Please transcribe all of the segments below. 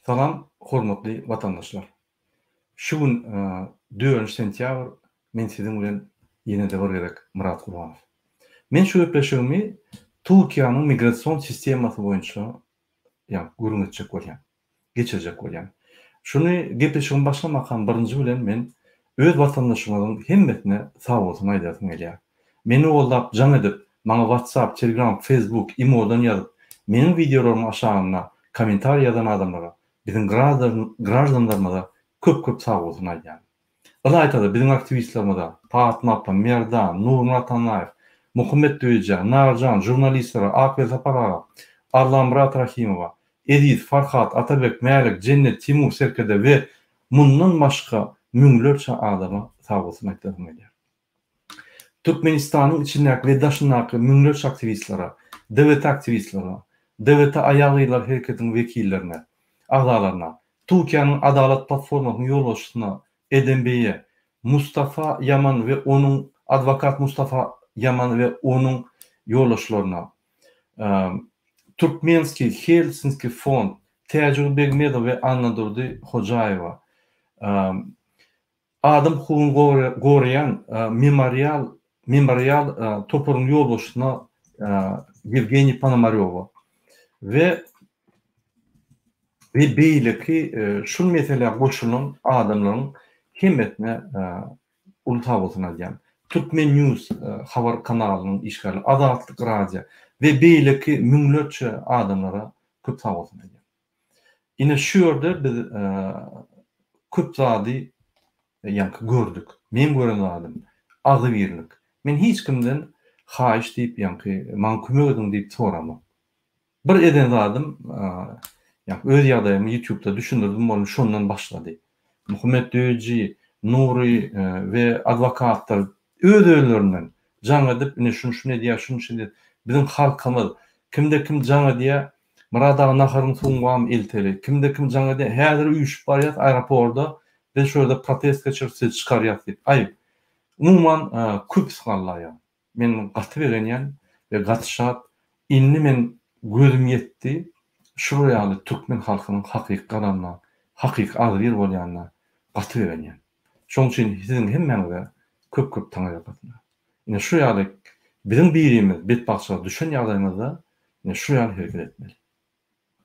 Salam, hormatly vatandaşlar. Şu gün 4 sentyabr men sizin bilen ýene-de bir gerek Murat Gurbanov. Men şu gepleşigimi Türkiýanyň migrasiýon sistemasy boýunça görüňetjek bolýan, geçirjek bolýan. Şunu gepleşigimi başlamakdan birinji bilen men öz vatandaşlarymyň hemmetine sag bolsun aýdasym gelýär. Meni ollap, jam edip, maňa WhatsApp, Telegram, Facebook, emailden ýazyp, meniň videolarymy aşagyna kommentar ýazan adamlara, bizim graždanlarımıza köp sağ olsun aýdýan. Ila aýtady, bizim aktivistlerimize, Fatma Appa, Merdan, Nurmurat Anaýew, Muhammed Döýje, Narjan, jurnalistlere, Akbel Sapara, Arlan Murat Rahimowa, Edis, Farhat, Atabek, Mälik, Cennet, Timur Serkede we mundan başga müňlerçe adama sağ olsun aýdasym gelýär. Türkmenistanyň içindäki we daşyndaky müňlerçe aktivistlere, dewlet aktivistlere, dewlete aýagylar hereketiniň wekillerine, agzalarına, Türkiýanyň Adalet Platformasynyň ýolbaşçysyna Edembeýe, Mustafa Yaman we onuň advokat Mustafa Yaman we onuň ýolbaşçylaryna, Türkmenski Helsinki fond, Täjir Begmedow we Anna Durdy Hojaýewa, Adam hukugyny goraýan memorial topuryň ýolbaşçysyna Yevgeniy Ponomaryowa we beýleki şu mesele goşulan adamlaryň hemmetine ulta bolsun aýdýan. Türkmen News habar kanalynyň işgali, Adatlyk radio we beýleki müňlerçe adamlara köp sag bolsun aýdýan. Ine şu ýerde biz köp zady gördük. Men gören adam azy birlik. Men hiç kimden haýyş diýip maňa kömek ediň diýip soramam. Bir eden adam öz ýagdaýymy YouTube'da düşündirdim, bolup şondan başlady. Muhammed Döýje, Nuri we adwokatlar öz öýlerinden jaň edip, ine şunu edýär, şunu edýär. Bizim halkymyz kimde kim jaň edýär, Muradagy naharyň suňgam elteli, kimde kim jaň edýär, häzir üýüşüp barýar aeroportda, biz şurada protest geçirip çıkarýar diýip. Aýyp. Umuman köp sıklarlar. Men gaty berenýän we gatşat inni men gözüm yetdi. Şu ýaly Türkmen halkynyň hakyky galanna, hakyky agzyr bolýanna gaty berenýän. Şoň üçin siziň hemmeňize köp taňa ýapatyn. Ine şu ýaly bizim birimiz betbaşa düşen ýagdaýymyzda ine şu ýaly hereket etmeli.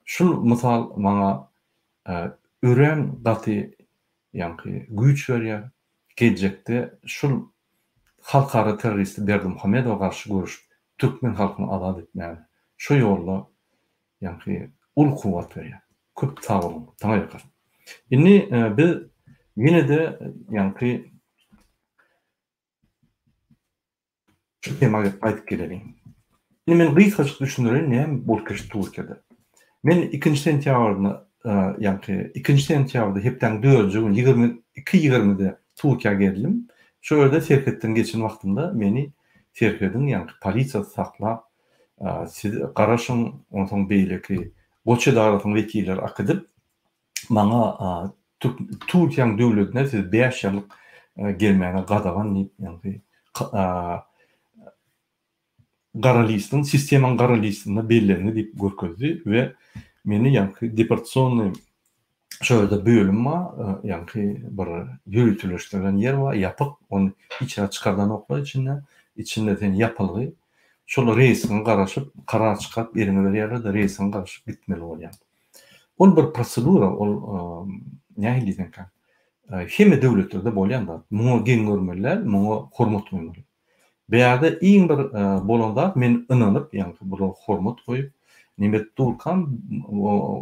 Şu mysal maňa ören gaty güýç berýär. Gelecekde şu halkara teröristi Berdi Muhammedowa garşy görüş Türkmen halkyny azad etmäli. Şu ýolda ul kuwat berýär. Köp sag bolun, taňa ýakar. Indi biz ýene-de şu temaga aýdyp gelelim. Indi men gysaçyk düşündirýän näme bolýar Türkiýede. Men 2 sentýabrda 2 sentýabrda hepden 4-nji gün 22-20-de Türkiýe geldim. Şu ýerde serhetden geçen wagtymda meni serhedin polisiýa saklap, siz garaşyň onuň beýleki Goçe dagalatyň wekilleri akydyp maňa Türkiýanyň döwletine siz 5 ýyllyk gelmäge gadagan diýip gara listiň, sistemanyň gara listinde bellerini diýip görkezdi we meni deportasyony şöyle bölüm var, bir yürütülüşlerden yer var, yapıp onu içine çıkardan okla içinde sen yapılgı, şolu reisin qaraşıp, karar çıkart, yerine veriyerler de reisin qaraşıp bitmeli ol yani. Ol bir prosedura, ol ne hiliden kan? Hemi devletlerde bolyan da, muňa gen görmeliler, muňa hormat goýmaly. Beýerde iň bir bolanda men ynanyp, bu hormat goýup, nimet durkan,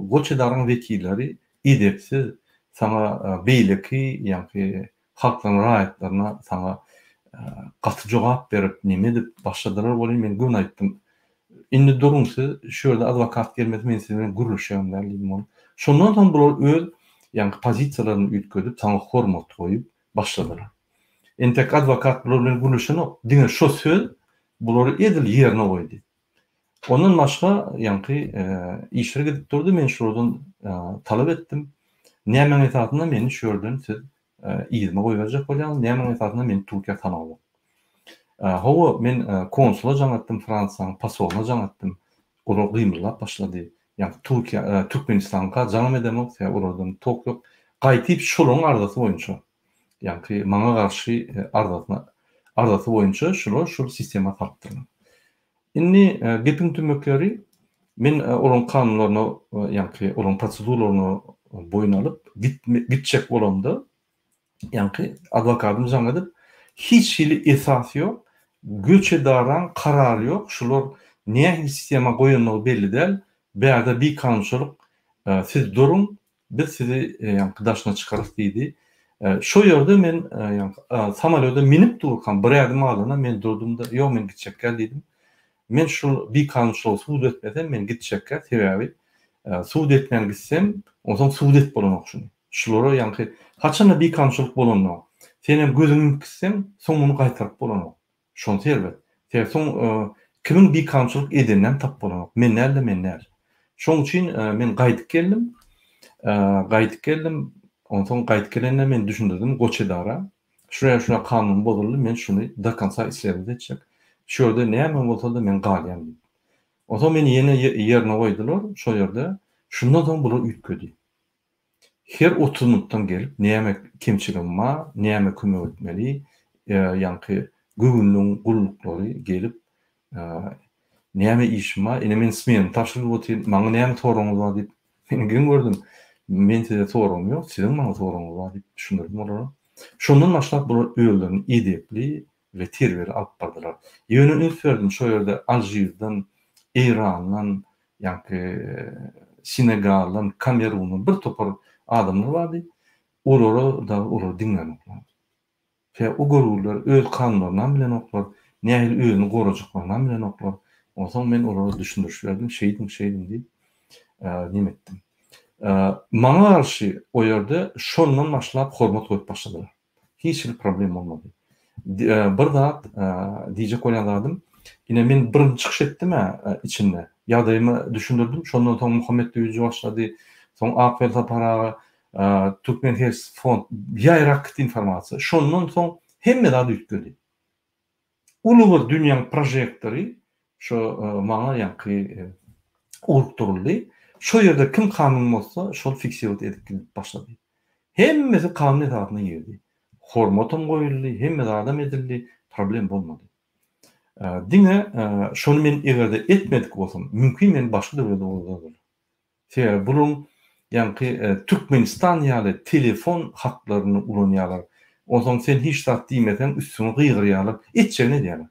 Goçe dagalatyň wekilleri edepsiz sana beýleki halklaryň raýatlaryna sana gaty jogap berip nime dip başladylar bolýar. Men gün aýtdym. Indi durumsa şu ýerde adwokat gelmedi, men sizi bilen gürleşýän diýdim. Şondan soň bular öz pozisiýalaryny üýtgedip sana hormat goýup başladylar. Entek adwokat bular bilen gürleşen diňe şu söz bular edil ýerine goýdy. Onun başga işlere gidip durdu. Men şuradan talep etdim. Näme esasında meni şu ýerden siz ýyzma goýberjek bolýan, näme esasında meni Türkiýe tanaly. Hawa men konsula jaňatdym, Fransaň pasoluna jaňatdym. Olar gymylap başlady. Yani Türkiye, Türkmenistan'a canım edemek, ya oradan Tokyo qaytyp şolun ardası boyunça. Yani maňa garşy ardası boyunça şol sistema tapdyrlar. Indi gepin tümökleri men olan kanunlaryny yani olan prosedurlaryny boyun alıp gitjek bolamda yani adwokatym jaňadyp hiç hili esasy ýok, göçe daran karary ýok. Şular näme sistema goýanlygy belli däl. Bäde bir kanunçylyk siz durun, biz sizi yani daşna çykarys diýdi. Şo ýerde men yani samolyota minip durkan bir ýerdem alyna men durdum da ýok men gitjek gel diýdim. Men şu bir kanunçylygy suwd etmeden men gitjek gel sebäbi suwd etmän gitsem, oňsoň suwd et bolan okşuny. Şulara yani haçan bir kanunçylyk bolanok. Sen hem gözüňi gitsem, soň muny gaýtaryp bolanok. Şonu terbet. Soň kimin bir kanunçylyk edenden tap bolanok. Men näl. Şoň üçin men gaýdyp geldim. Ondan gaýdyp gelende men düşündirdim goçedara. Şuraya kanun bozuldy, men şunu da kansa islerim etjek. Şu ýerde näme bolsa da men galýan. Oňsoň meni ýene ýerine goýdular, şo ýerde. Şundan soň bular üýtgedi. Her 30 minutdan gelip näme kemçiligim bar, näme kömek etmeli, ýani göwünlüň gullukları gelip näme işim bar, ene men smen taşryp otyryn, maňa näme soragyňyz bar diýip men gördüm. Men size soragym ýok, siziň maňa soragyňyz bar diýip düşündirdim olara. Şondan başlap bular öýlerini edepli we terweri alyp bardylar. Ýöne üns berdim şo ýerde Alжирden, Irandan, ýani Senegaldan, Kamerundan bir topar adamlar bardy. Olara dinlenipler. O gorullar öz kanunlaryny bilen oklar, nähili özüni gorajaklaryny bilen oklar. Oňsoň men olara düşündirýärdim, şeydim diýip näme etdim. Maňa garşy o ýerde şondan başlap hormat goýup başladylar. Hiç bir problem bolmady. Bir zat diýjek bolýanlarym, ine men birinji çykyş etdim içinde. Ýagdaýymy düşündirdim. Şondan soň Muhammed Döwüji başlady. Soň APL taparagy, Türkmen Health Fond ýaýrak informasiýa. Şondan soň hemme zat üýtgedi. Ulugur dünýäň projektory şo maňa ýani urukturuldy. Şo ýerde kim kanun bolsa, şol fiksiýat edip başlady. Hemmesi kanun etatyna girdi. Hormatam goýuldy, hemme adam edildi, problem bolmady. Diňe şonu men egerde etmedik bolsam, mümkin men başga döwlede bolýar. Sebäbi bunuň ýani Türkmenistan ýaly telefon haklaryny ulanýarlar. Oňsoň sen hiç zat diýmesen üstüne gygyrýarlar. Etjek ne diýerler?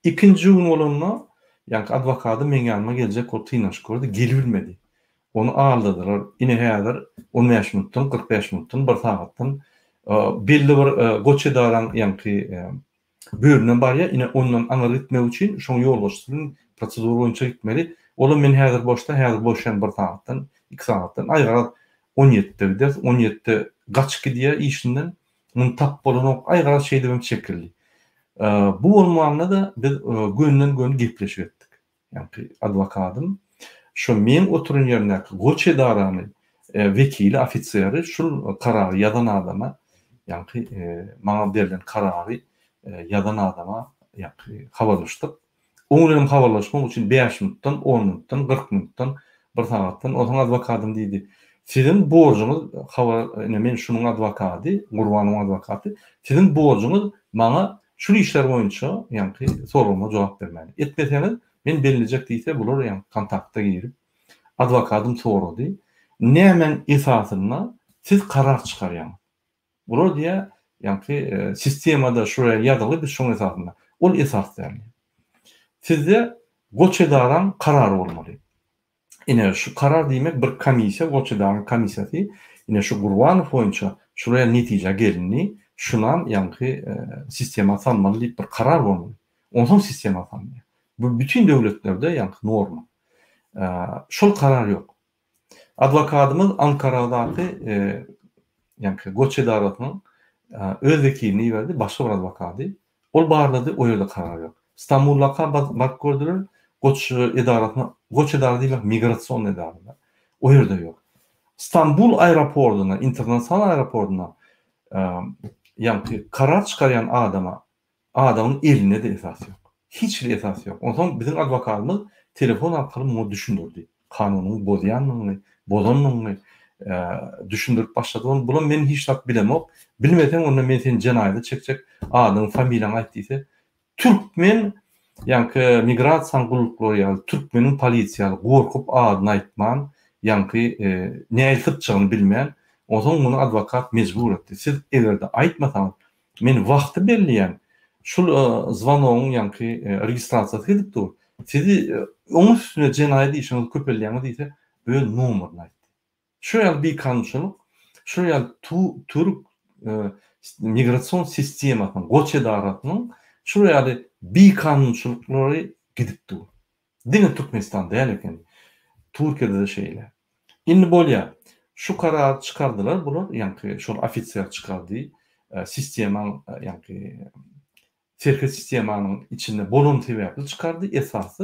İkinji gün bolanma ýani adwokatym meň ýanyma geljek, o tynaş gördü, gelbilmedi. Onu aldylar. Ine häzir 15 minutdan 45 minutdan bir sagatdan belli bir goçedaran ýani böýründen barýa, ine ondan aňar gitmek üçin şoň ýolbaşçylygyň prosedur boýunça gitmeli. Ola men häzir boşan bir sagatdan 2 sagatdan aýgarat 17-de gider, 17-de gaçky diýe işinden muny tap bolanok aýgarat şey demem çekildi. Bu bolmaganda da biz gönden gepleşip etdik. Yani adwokatym şu men oturun ýerine goçedarany vekili, ofiseri şu karary ýadan adama, yani maňa berilen karary ýadan adama habarlaşdyk. Oňuň habarlaşmak üçin 5 minutdan, 10 minutdan, 40 minutdan, bir sagatdan oňa adwokatym diýdi. Sizin borcuňyz men şunun adwokaty, Gurbanyň adwokaty, sizin borcuňyz maňa şu işler boýunça ýani soragma jogap bermeli. Etmeseňiz men belirlejek diýse bular ýani kontaktda girip adwokatym sorady. Nämen esasyna siz karar çykarýaňyz. Bular diýe ýani sistemada şuraya ýazyly bir şoň esasyna. Ol esas däl. Sizde goçedaran karar bolmaly. Ine şu karar diýmek bir komissiýa, goçedaran komissiýasy, ine şu Gurbanyň boýunça şuraya netije gelini, şunam ýani sistema sanmaly diýip bir karar bolmaly. Oňsoň sistema sanmaly. Bu bütün döwletlerde ýani norma. Şol karar ýok. Adwokatymyz Ankaradaky ýani goçedaratyň öz vekilini berdi, başga bir adwokaty. Ol barlady, o ýerde karar ýok. İstanbul'a bak gördüler, goçedara diýmek migrasiýon edarada. O ýerde ýok. İstanbul aeroportuna, internasional aeroportuna ýani karar çykarýan adamyň eline de esas ýok. hiç bir esas yok. O zaman bizim advokatımız telefon arkalı bunu düşündürdü. Kanunun bozayanlığını, bozanlığını düşündürüp başladı. Bunu men hiç tak bilemem. Bilmeden onu men sen cenayda çekecek. Adın, familyan aytdıysa Türkmen yani migrasiya gulukları yani Türkmenin polisiyalı gorkup adını aytman yani ne aytıp çığını bilmeyen o zaman bunu advokat mecbur etti. Siz egerde aytmasanız men wagty belliyen şul zvanog'un yani registrasiyası edip dur. Sizi onun üstüne cenayet işiniz köpelleyen diýse böyle numaryny aýtdy. Şu ýaly bir kanunçylyk, şu ýaly Türk migration sistemasynyň goç edaratynyň şu ýaly bir kanunçylyklary gidip dur. Diňe Türkmenistanda ýaly eken. Türkiýede de şeýle. Indi bolýa. Şu karar çıkardılar bular yani şol ofisiýal çıkardy. Sistemaň yani serket sistemanyň içinde bolum sebäpli çıkardy esasy.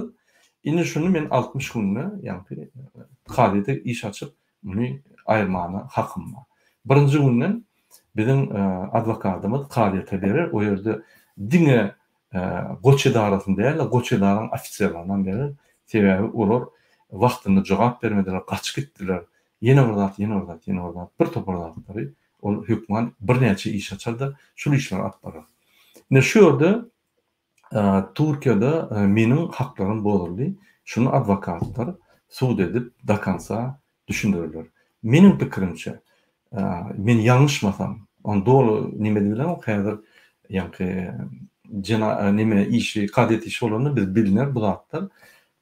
Indi şunu men 60 günde yani kadyda iş açıp bunu aýrmana hakym bar. Birinji günden bizim adwokatymyz kadyda berer, o ýerde diňe goç edarasynda ýa-da goç edaryň ofisiýerlerinden berer. Sebäbi olar wagtynda jogap bermediler, gaçyp gitdiler. Ýene bir toparladylar. Ol hökmen birnäçe iş açardy, şol işler atbarar. Ne şu ýerde Türkiýede meniň haklarym bozuldy. Şunu adwokatlar suud edip dakansa düşündirirler. Meniň pikirimçe men ýalňyşmasam, on dolu nime diýilen häzir ýa-ni nime işi, kadet işi bolany biz bilinler bu zatlar.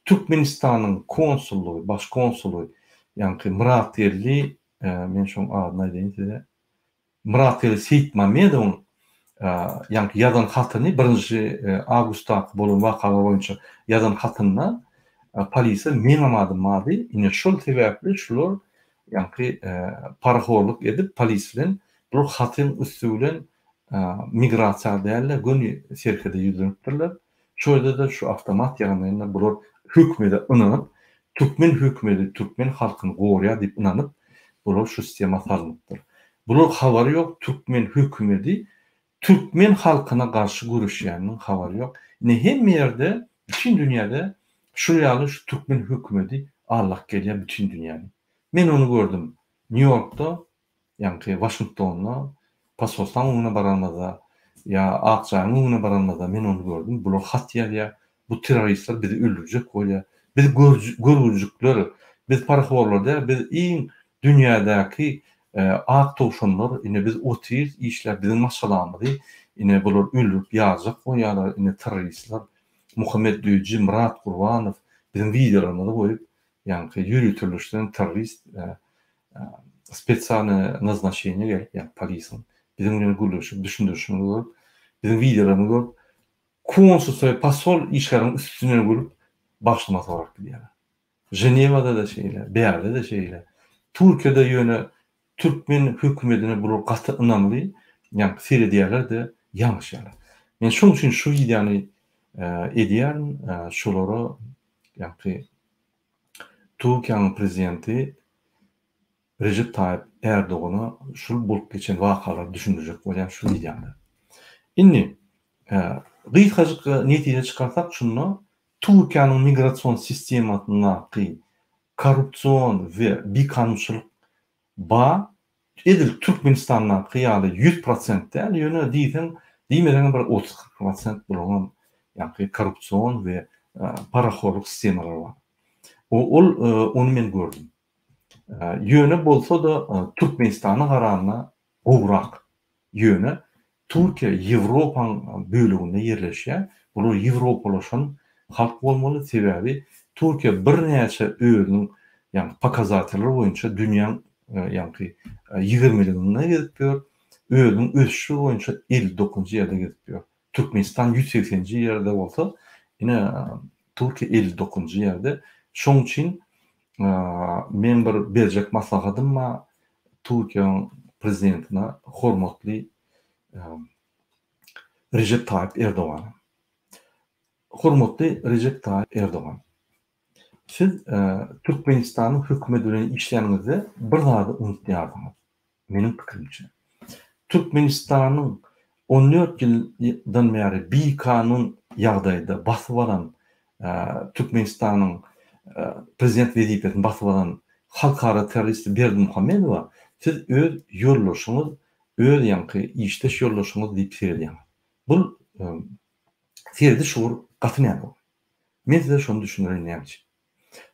Türkmenistanyň konsullugy, baş konsullugy ýa-ni Murat Erli, men şoň adyny aýdyn size. Murat Erli Seyit Mamedowyň ýa-ni ýazan hatyny 1 awgustda bolan wakalar boýunça ýazan hatyna polisiýa men amadym mady, ine şol sebäpli şular ýa-ni paraxorluk edip polis bilen bu hatyn üstünden migrasiýa däl göni serkede ýüzünipdirler. Şöyle de şu avtomat ýagnyna bular hükmede inanyp, Türkmen hükmedi, Türkmen halkyny gorýa diýip inanyp, bular şu sistema salynıpdyr. Bular habary ýok, Türkmen hükmedi, Türkmen halkyna garşy görüşýäniň habary ýok. Ne hemme ýerde, bütün dünýäde şu ýaly şu Türkmen hükmedi Allah gelýär bütün dünýäni. Men onu gördüm New York'ta, ýa-ni Washington'da, Pasolstан öňüne baranmada, ýa Akçaň öňüne baranmada men onu gördüm. Bular hat ýa-da bu terroristler bizi öldürecek bolýar. Biz görgüjükler, biz paraxorlar, biz iň dünýädäki ak towşanlar, ine biz otir işler bizim maşalamyzy, ine bular öldürüp ýazjak bolýarlar, ine terroristler, Muhammed Düýji, Murat Gurbanow bizim videolarymyzy goýup, ýa-ni ýürütülüşden terrorist spesialne nazначение gelip, ýa polisiň bizim bilen guruluşyp düşündürüşini görüp, bizim videolarymyzy görüp, konsulsiýa pasol işgäriniň üstüne görüp başlamak olarak diýerler. Ženewada da şeýle, Beýerde de şeýle. Türkiýede ýöne Türkmen hökümetine bular gaty ynanly, ýa seredýärler de ýalňyş ýalar. Men şoň üçin şu videony edýän şolara ýa-ni Türkiýanyň prezidenti Recep Tayyip Erdoğan'a şul bolup geçen wakalar düşündürjek bolýan şu videoda. Indi gysgaçyk netije çykarsak şunu Türkiýanyň migrasiýon sistemasyna korrupsiýon we bikançylyk ba edil Türkmenistanyň ýaly 100% däl ýöne diýmeden bir 30-40% bolan ýa-ni korrupsiýon we paraxorluk sistemalary bar. Onu men gördüm. Ýöne bolsa da Türkmenistanyň gararyna gowrak ýöne Türkiýe Ýewropaň bölüginde ýerleşýär. Bular Ýewropalaşan halk bolmaly, sebäbi Türkiýe birnäçe özüniň ýa-ni pokazatyrlary boýunça dünýäň ýa-ni 20-ligine gidip ber, özüniň ösüşi boýunça 59-njy ýerde gidip ber. Türkmenistan 180-nji ýerde bolsa, ine Türkiýe 59-njy ýerde. Şoň üçin men bir berjek maslahatym bar Türkiýanyň prezidentine, hormatly Recep Tayyip Erdoğan. Hormatly Recep Tayyip Erdoğan. Siz Türkmenistanyň hökümeti bilen işleýänizde bir zady unutýardyňyz. Meniň pikirimçe. Türkmenistanyň 14 ýyldan bäri bir kanun ýagdaýda basyp alan Türkmenistanyň prezident wezipetini basyp alan halkara terrorist Berdimuhammedowa siz öz ýollaşyňyz, öz ýanky işleş ýollaşyňyz diýip söýledin. Bu ferdi şuur gatnaýar. Men size şonu düşünýän näçe.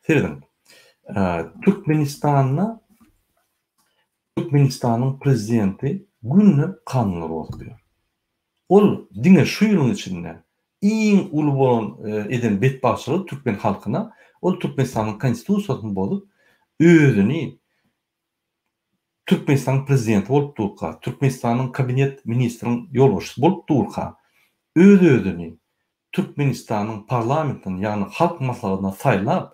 Ferdim. Türkmenistanyň prezidenti günne kanunlar okuyor. Ol diňe şu ýylyň içinde iň uly bolan eden betbaşçylyk Türkmen halkyna ol Türkmenistanyň konstitusiýasyny bozup özüni Türkmenistan prezidenti bolup durka, Türkmenistanyň kabinet ministriniň ýolbaşçysy bolup durka, özüni Türkmenistanyň parlamentini, ýani halk maslahatyna saýlap,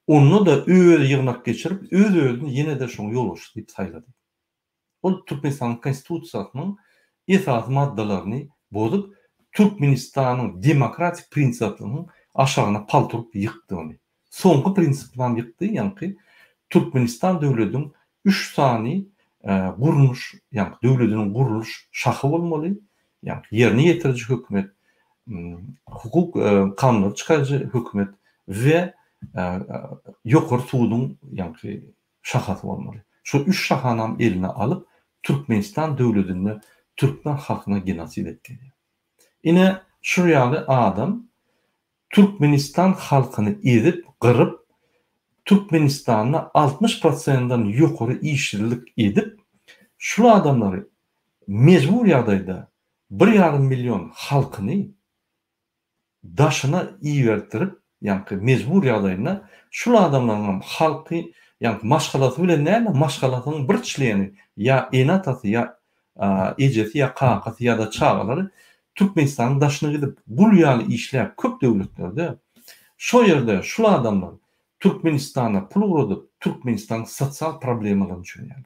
onu da öz ýygnak geçirip, özüni ýene de şoň ýolbaşçy diýip saýlady. Ol Türkmenistanyň konstitusiýasynyň esas maddalaryny bozup, Türkmenistanyň demokratik prinsiplaryny aşagyna paltyryp ýykdy ony. Soňky prinsiplerini ýykdy, ýani Türkmenistan döwletiniň 3 sany guruluş, ýani döwletiniň guruluş şahy bolmaly, ýani ýerine ýetiriji hökümet, hukuk kanunlar çykarjy hökümet we ýokary suwdyň ýani şahasy bolmaly. Şu 3 şahanam eline alıp Türkmenistan döwletini Türkmen halkyna genosid etdi. Ine şu ýaly adam Türkmenistan halkyny ezip, gyryp, Türkmenistanyň 60%-dan ýokary işçilik edip, şu adamlary mecbur ýagdaýda 1,5 milyon halkyny daşyna iýertirip, ýani mecbur ýagdaýynda şu adamlaryň halky, ýani maşgalasy bilen näme maşgalasynyň bir çleýeni ýa enatasy ýa ejesi ýa kakasy ýa-da çagalary Türkmenistanyň daşyna gidip bul ýaly işläp köp döwletlerde şo ýerde şu adamlar Türkmenistana pul urudup Türkmenistanyň sosial problemalaryny çöýýärler.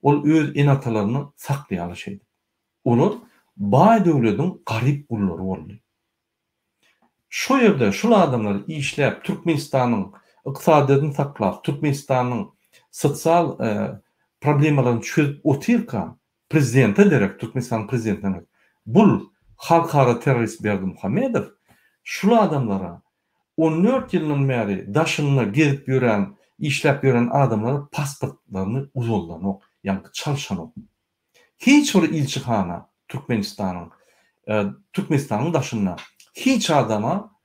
Ol öz enatalaryny saklaýan şeýdi. Olar baý döwletiň garyp gullary boldy. Şo ýerde şu adamlar işläp Türkmenistanyň ykdysadyny saklap, Türkmenistanyň sosial problemalaryny çözüp otirka prezidente derek Türkmenistan prezidentine bul halkara terrorist Berdimuhammedow şu adamlara 14 ýyldan bäri daşyna gezip ýören, işläp ýören adamlara pasportlaryny uzoldan, ýani çalşan. Hiç bir ilçihana Türkmenistanyň daşyna hiç adama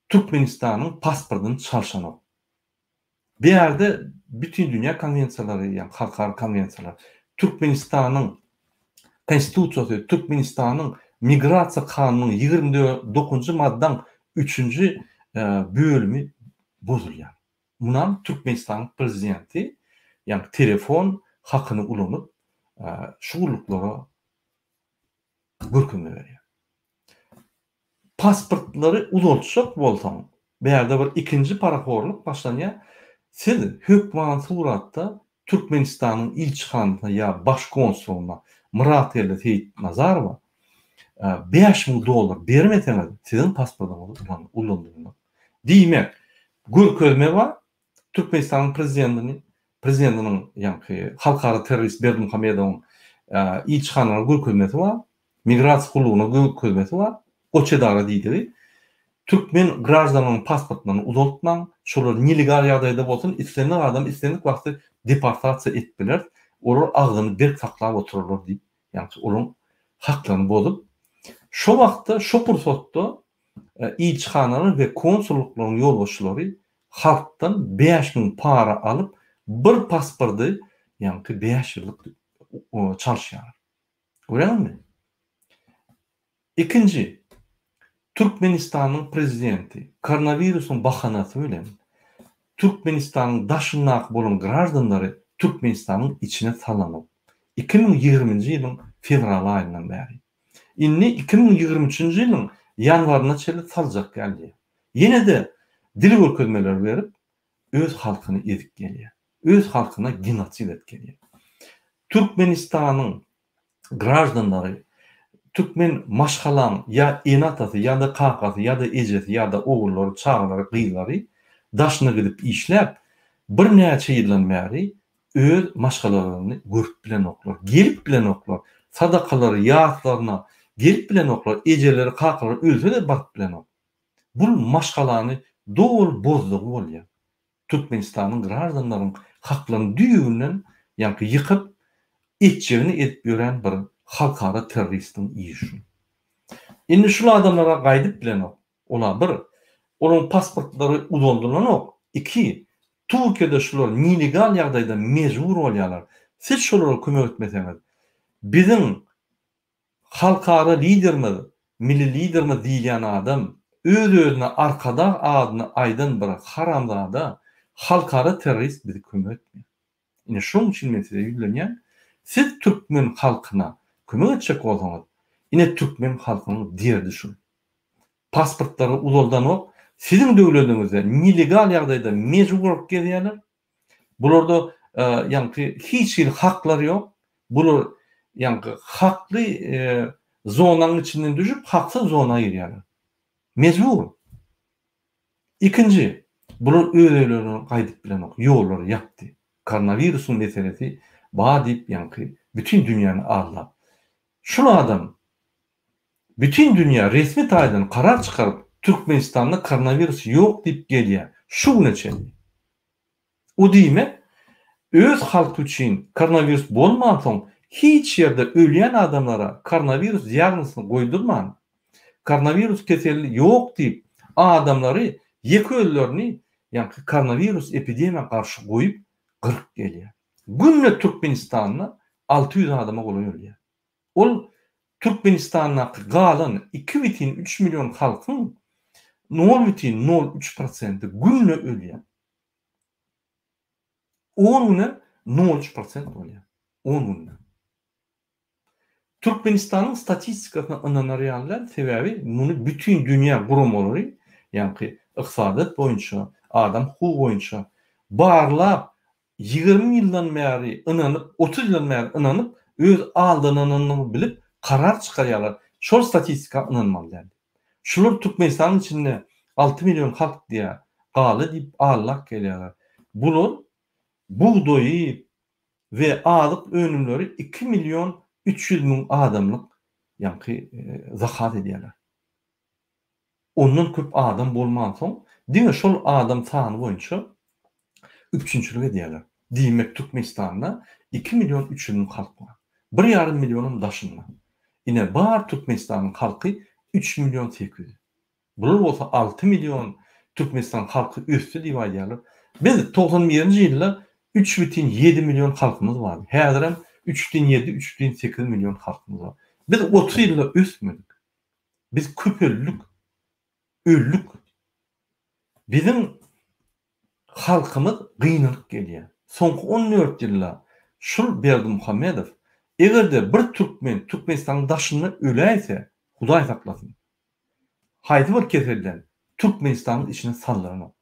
Türkmenistanyň pasportyny çalşan. Bir ýerde bütün dünýä konwensiýalary, ýani halkara konwensiýalar, Türkmenistanyň konstitusiýasy, Türkmenistanyň migrasiýa kanunynyň 29-njy maddadan 3-nji bölümi bozulýar. Mundan Türkmenistanyň prezidenti, ýani telefon hakyny ulanyp, şuwluklara görkezme berýär. Pasportlary uzaltsak bolsaň, bärde bir ikinji paraforluk başlanýar. Siz hökman suratda Türkmenistanyň ilçihanasyna ýa baş konsuluna Murat Elde Seyit Nazarowa $5.000 bermeseňiz, sizin pasportuňyz ulandyrylar. Diýmek, görkezme bar, Türkmenistanyň prezidentiniň ýani halkara terrorist Berdimuhammedowyň ilçihanasyna görkezmesi bar, migrasiýa gulugyna görkezmesi bar, goçedara diýdi. Türkmen grajdanynyň pasportlaryny uzaltmaň, şolar nelegal ýagdaýda bolsun, islenýän adam islenýän wagtda deportasiýa etdiler. Olar agzyny berk saklap otururlar diýip, ýani olaryň haklaryny bozup, şo wagtda, şo pursatda ilçihanalaryň we konsulluklaryň ýolbaşçylary halkdan 5.000 para alyp, bir pasporty, ýani 5 ýyllyk çalşýar. Görýärmi? İkinci, Türkmenistanyň prezidenti koronavirusyň bahanasy bilen Türkmenistanyň daşynak bolan grajdanlary Türkmenistanyň içine salanyp 2020-nji ýylyň fevral aýyndan bäri. Inni 2023-nji ýylyň ýanwaryna çelip saljak geldi. Ýene de dil görkezmeler berip öz halkyny ezip gelýär. Öz halkyna genosid edip gelýär. Türkmenistanyň grajdanlary Türkmen maşgalan ya enatasy ya da kakasy ya da ejesi ya da oğullary, çağlary, gyýlary daşyna gidip işläp bir näçe ýyldan bäri öz maşgalalaryny görüp bilen oklar, gelip bilen oklar, sadakalary ýatlaryna gelip bilen oklar, eceleri kaklar, ölse de bak bilen ok. Bu maşgalany doğul bozdugu bolýar. Türkmenistanyň gражданlaryň haklaryny düýünden ýa-ni ýykyp etjegini edip ýören bir halkara terroristiň işi. Indi şu adamlara gaýdyp bilen ok. Ola bir, onun pasportlary uzaldylan ok. 2, Türkiýede şular illegal ýagdaýda mejbur bolýarlar. Siz şolara kömek etmeseňiz, bizim halkara liderimiz, milli liderimiz diýen adam öz-özüne arkada adyny aýdan bir haramzada halkara terrorist bizi kömek etmiyor. Ine şoň üçin men size ýüzlenýän, siz türkmen halkyna kömek etjek bolsaňyz, ine türkmen halkynyň derdi şu. Pasportlary uzaldan ok, sizin döwletiňizde illegal ýagdaýda mejbur bolup gelýärler. Bularda ýa-ni hiç bir haklary ýok. Bular ýa-ni hakly zonanyň içinden düşüp haksız zonaya girýärler. Mecbur. İkinci, bular öýlerini gaýdyp bilen ok, ýollary ýapdy. Koronavirusun meselesi badip ýa-ni bütün dünýäni arlap. Şu adam bütün dünya resmi taýdan karar çıkarıp Türkmenistanda koronavirus ýok diýip gelýär. Şu güneçe. O diýmek öz halky üçin koronavirus bolmasaň hiç ýerde ölýän adamlara koronavirus diagnozyny goýdurman. Koronavirus keselliği ýok diýip adamlary ýeki öllerini ýa-ni koronavirus epidemiýa garşy goýup gyrk gelýär. Günne Türkmenistanda 600 adama goly ölýär. Ol Türkmenistan'a galan 2,3 milyon halkın 0,03% günle ölüyor. 10 güne 0,3% oluyor. 10 güne. Türkmenistan'ın statistikasına anaryallar sebebi bunu bütün dünya gurumları yani iqtisadiyyat boyunca, adam hukuk boyunca barlap 20 yıldan beri inanıp 30 yıldan beri inanıp öz aldananını bilip karar çıkarıyorlar. Şol statistika inanmalılar. Şular Türkmenistan'ın içinde 6 milyon halk diye galı deyip ağırlak geliyorlar. Bular buğdayı ve ağalık önümleri 2 milyon 300 bin adamlık yani zakat ediyorlar. Ondan köp adam bolmansoň, diňe şol adam sany boýunça 3-nçilik ediyorlar. Diýmek Türkmenistanda 2 milyon 300 bin halk var. 1,5 milyonun daşında. Ine bar Türkmenistan'ın halkı 3 milyon 800. Bular bolsa 6 milyon Türkmenistan halkı üstü diýip aýdýarlar. Biz 91-nji ýylda 3,7 milyon halkymyz var. Häzirem 3,7-3,8 milyon halkymyz var. Biz 30 ýylda ösmedik. Biz köpüllük, öllük. Bizim halkymyz gynanyp gelýär. Soňky 14 ýylda şul Berdimuhammedow egerde bir türkmen Türkmenistanyň daşyna öläýse, Hudaý saklasyn. Haýdy bir keselden Türkmenistanyň içine sallanan.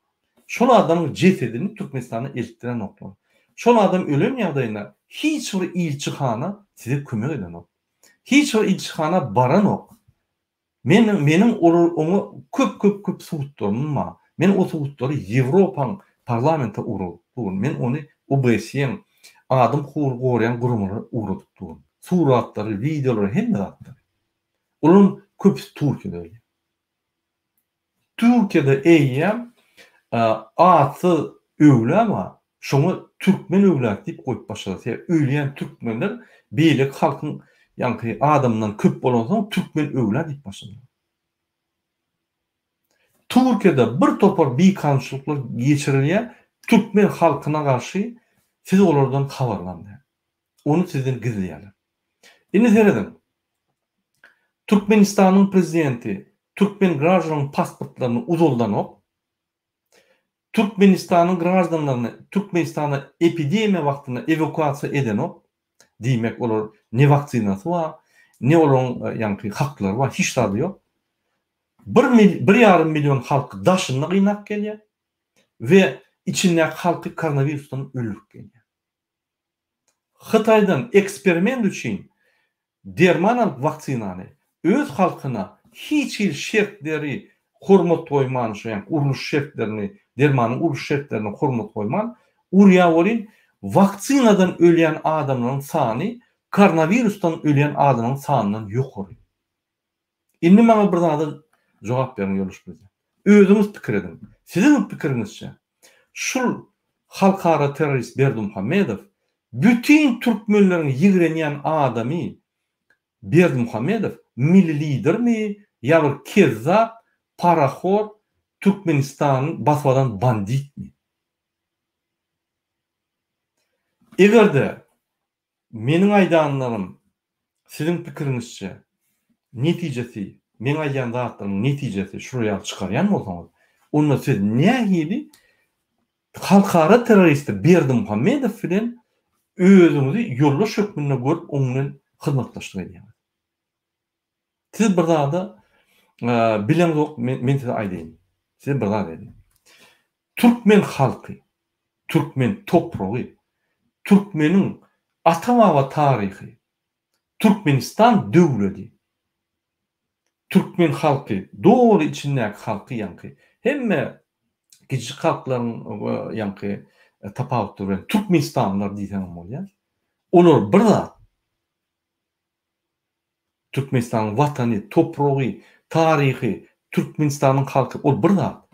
Şol adamyň jesedini Türkmenistana eltdiren oklar. Şol adam ölen ýagdaýynda hiç bir ilçihana size kömek eden ok. Hiç bir ilçihana baran ok. Menin onu köp suwutlarym bar. Men o suwutlary Ýewropaň parlamenta urup, men onu OBSE'ň adam gorýan gurumlara urup. Suratlary, videolary hemme atdy. Onun köpüsi Türkiýede. Türkiýede eýýär atı öwlema, şoňa türkmen öwlek diýip goýup başlady. Öýleýän türkmenler beýle halkyň ýa-ni adamdan köp bolansoň türkmen öwlek diýip başlady. Türkiýede bir topar beýkançylyklar geçirilýär türkmen halkyna garşy siz olardan habarlandy. Onu sizden gizleýärler. Indi seredin. Türkmenistanyň prezidenti türkmen graždanyň pasportlaryny uzaldan ok. Türkmenistanyň graždanlaryny Türkmenistana epidemiýa wagtynda evakuasiýa eden ok. Diýmek olar ne vaksinasy bar, ne olaryň ýa-ni haklary bar, hiç taby ýok. 1,5 milyon halk daşyna gynap gelýär ve içindäki halky koronavirusdan ölüp gelýär. Hytaýdan eksperiment üçin derman vaksinany öz halkyna hiç bir şertleri hormat goýman, ýa-ni uruş şertlerini, dermanyň uruş şertlerini hormat goýman, urýaworin vaksinadan ölýän adamlaryň sany koronavirusdan ölýän adamlaryň sanynyň ýokary. Indi maňa bir zada jogap beriň ýoluş bize. Özüňiz pikir edin. Siziň pikiriňizçe şul halkara terörist Berdimuhammedow bütün türkmenleriň ýigrenýän adamy Berdimuhammedow milli lidermi ýa-da kezzap, paraxor, Türkmenistanyň baswadan banditmi? Egerde meniň aýdanlarym siziň pikiriňizçe netijesi, men aýdan zatlaryň netijesi şuraya çykarýan bolsaňyz, onda siz nähili halkara teröristi Berdimuhammedow bilen özüňizi ýoldaş hökmünde görüp oňuň hyzmatdaşlyk edýäňiz. Siz bir zada bilen zok, men size aýdaýyn. Siz bir zada edin. Türkmen halky, Türkmen topragy, Türkmeniň ata-baba taryhy, Türkmenistan döwleti, Türkmen halky, doğru içindäki halky ýanky, hemme kiçik halklaryň ýanky tapawutly bilen Türkmenistanlar diýsem bolýar. Olar bir zat. Türkmenistanyň watany, topragy, taryhy, Türkmenistanyň halky ol bir zat.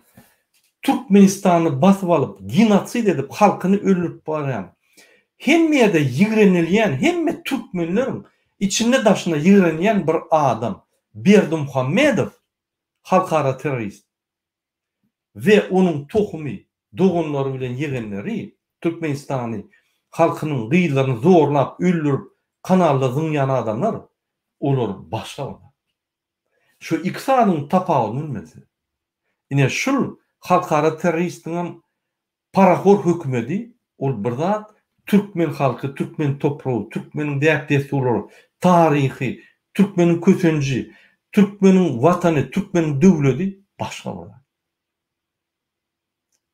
Türkmenistany basyp alyp, genosid edip halkyny öldürip barýan, hemmeýede ýigrenilýän, hemme türkmenleriň içinde daşyna ýigrenýän bir adam Berdimuhammedow halkara terörist ve onun tohumy, dogunlary bilen ýegenleri Türkmenistany halkynyň gyýlaryny zorlap, öldürip, kanalda zynýan adamlar, olar başga adam. Şu iki sanyň tapawuny bilmesi. Ine şul halkara teröristiň paraxor hökümeti, ol bir zat Türkmen halky, Türkmen topragy, Türkmeniň däpdesurlary, taryhy, Türkmeniň kösenji, Türkmeniň watany, Türkmeniň döwleti başga bir zat.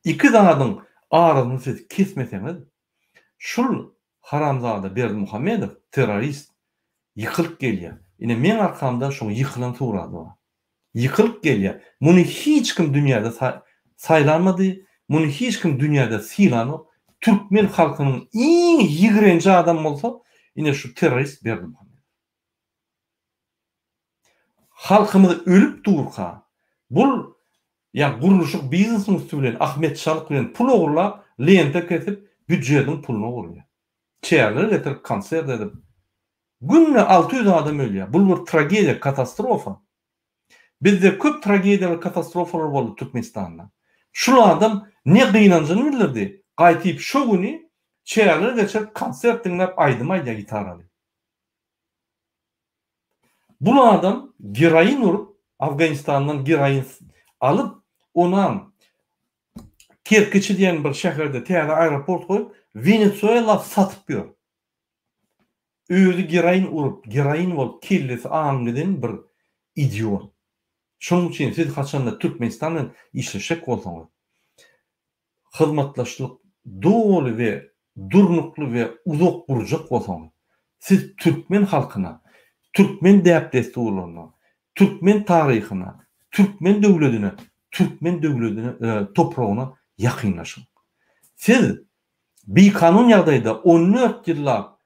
İki zadyň arasyny siz kesmeseňiz, şul haramzada Berdimuhammedow terörist yıkılıp gelýär. Ine men arkamda şoň yıkılan surady bar. Yıkılıp gelýär. Muny hiç kim dünýäde saýlanmady, muny hiç kim dünýäde sylanok. Türkmen halkynyň iň ýigrenji adam bolsa, ine şu terörist Berdimuhammedow. Halkymyzy ölüp durka, bul ýa guruluşyk biznesiniň üstü bilen Ahmet Şalyk bilen pul ogurlap, lente kesip büdjetiň puluny ogurlar. Çeýerler getirip konsert edip günne 600 adam ölýär. Bul bir tragediýa, katastrofa. Bizde köp tragediýa we katastrofalar boldy Türkmenistanda. Şul adam ne gynanjyny bildirdi. Gaýtyp şo güni çeýerler geçip konsert dinläp aýdyma gitaraly. Bu adam geroin urup, Afganistandan geroin alıp, onan Kerkiçi diýen bir şäherde täze aeroport goýup, Venezuela satyp ýör. Özü geroin urup, geroin bolup kellesi aňlydan bir idiot. Şonuň üçin siz haçanda Türkmenistan bilen işleşek bolsaňyz, hyzmatdaşlyk dolu we durnukly we uzak burjak bolsaňyz, siz Türkmen halkyna, Türkmen däpdesturlaryna, Türkmen taryhyna, Türkmen döwletine, topragyna ýakynlaşyň. Siz beýkanun ýagdaýda 14 ýyllap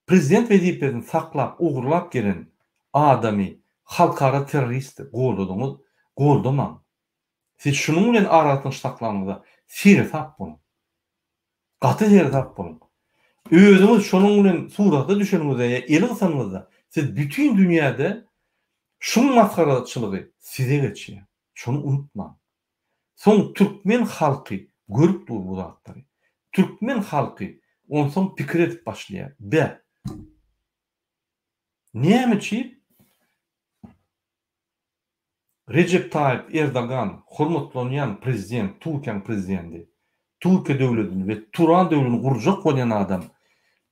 prezident wezipesini saklap, ugurlap gelen adamy halkara terörist goldadyňyz, siz şunun bilen arasyny saklanyňyzda siretap bolun. Gaty siretap bolun. Özüňiz şunun bilen suratda düşeniňizde, eli gysanyňyzda, siz bütün dünýäde şu maskaraçylygy size geçýär. Şunu unutma. Soň Türkmen halky görüp dur bu zatlary. Türkmen halky onsoň pikir edip başlaýar. Näme üçin Recep Tayyip Erdogan hormatlanýan prezident, Türkiýanyň prezidenti, Türkiýe döwletini we Turan döwletini gurjak bolýan adam,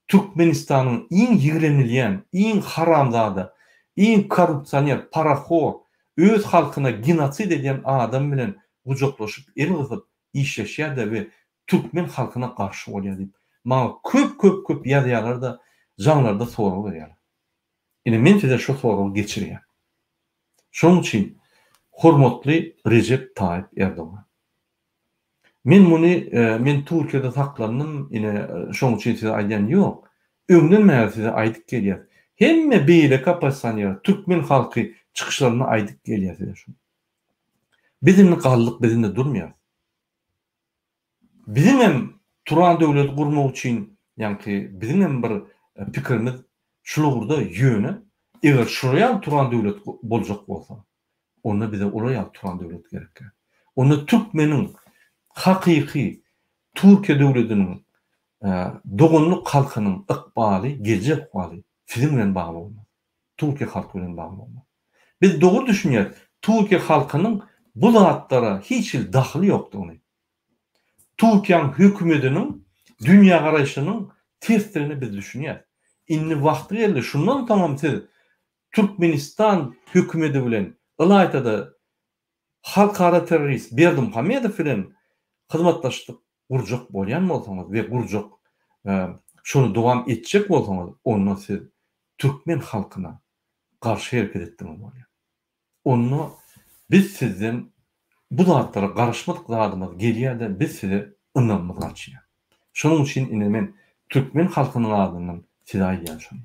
Türkmenistanyň iň ýigrenilýän, iň haramzada, iň korrupsioner, paraxor, öz halkyna genosid edýän adam bilen gujoklaşyp, el gysyp işleşýär-de we Türkmen halkyna garşy bolýar diýip, maňa köp ýazýarlar-da, jaňlarda soraw berýär. Ine men size şu soraw geçirýär. Şonuň üçin hormatly Recep Tayyip Erdogan. Men Türkiýede saklandym, ine şonuň üçin size aýdýan ýok. Öňden bäri size aýdyp gelýär. hemme beýle kapasanyar türkmen halky çykyşlaryna aýdyp gelýär şu. Bizimni gallyk bizinde durmaýar. Bizim hem turan döwlet gurmak üçin ýa-ni bizim hem bir pikirimiz şulurda ýöne. Eger şuraya turan döwlet boljak bolsa, onda bize oraya turan döwlet gerek. Onda türkmenin hakyky Türkiýe döwletiniň dogunluk halkynyň ykbaly, gelecek ykbaly film bilen bagly bolmaly. Türkiýe halky bilen bagly bolmaly. Biz dogry düşünýär, Türkiýe halkynyň bu zatlara hiç dahly ýokdugyny. Türkiýe hökümetiniň dünýä garaşynyň tersirini biz düşünýär. Inni wagty geldi, şundan tamam siz Türkmenistan hökümeti bilen Ilaytada halkara terörist Berdimuhammedow bilen hyzmatdaşlyk gurjak bolýan bolsaňyz we gurjak şonu dowam etjek bolsaňyz, onu siz türkmen halkyna garşy hereket etdiňiz bolýar. Onu biz sizden bu zatlara garaşmadyk zadymyz gelýär-de biz size ynanmyz açýar. Şonuň üçin ine men türkmen halkynyň adyndan size aýdýan şonu.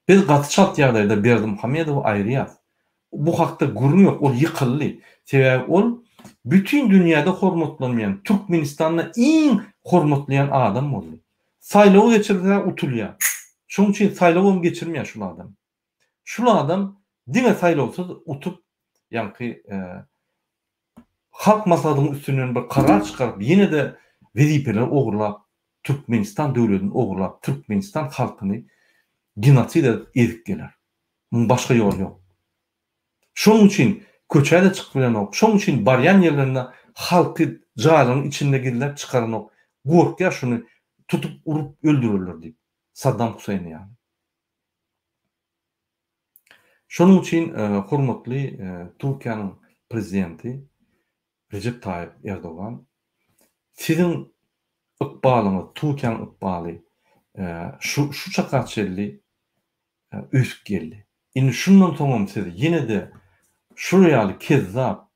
Biz gaty şart ýagdaýda Berdimuhammedow aýrýar. Bu hakda gurun ýok, ol ýykyldy. Sebäbi ol bütün dünýäde hormatlanmayan, Türkmenistanda iň hormatlayan adam boldy. Saýlaw geçirse utulýar. Şonuň üçin saýlaw geçirmeýär şol adam. Şol adam diňe saýlawsuz utup, ýa-ni halk maslahatynyň üstünden bir karar çykaryp, ýene de wezipeler ogurlap, Türkmenistan döwletini ogurlap, Türkmenistan halkyny genosid edip geler. Bunun başga ýol ýok. Şonuň üçin köçäde çykyp bilenok, şonuň üçin barýan ýerlerinde halky jalyň içinde girilip çykaranok, gorkýar şunu tutup urup öldürürler diýip. Saddam Husayn ýani. Şonuň üçin hormatly Türkiýanyň prezidenti Recep Tayyip Erdogan siziň ykbalyňyz, Türkiýanyň ykbaly şu çakaçelli üst geldi. Indi şundan soňra siz ýene de şuryaly kezzap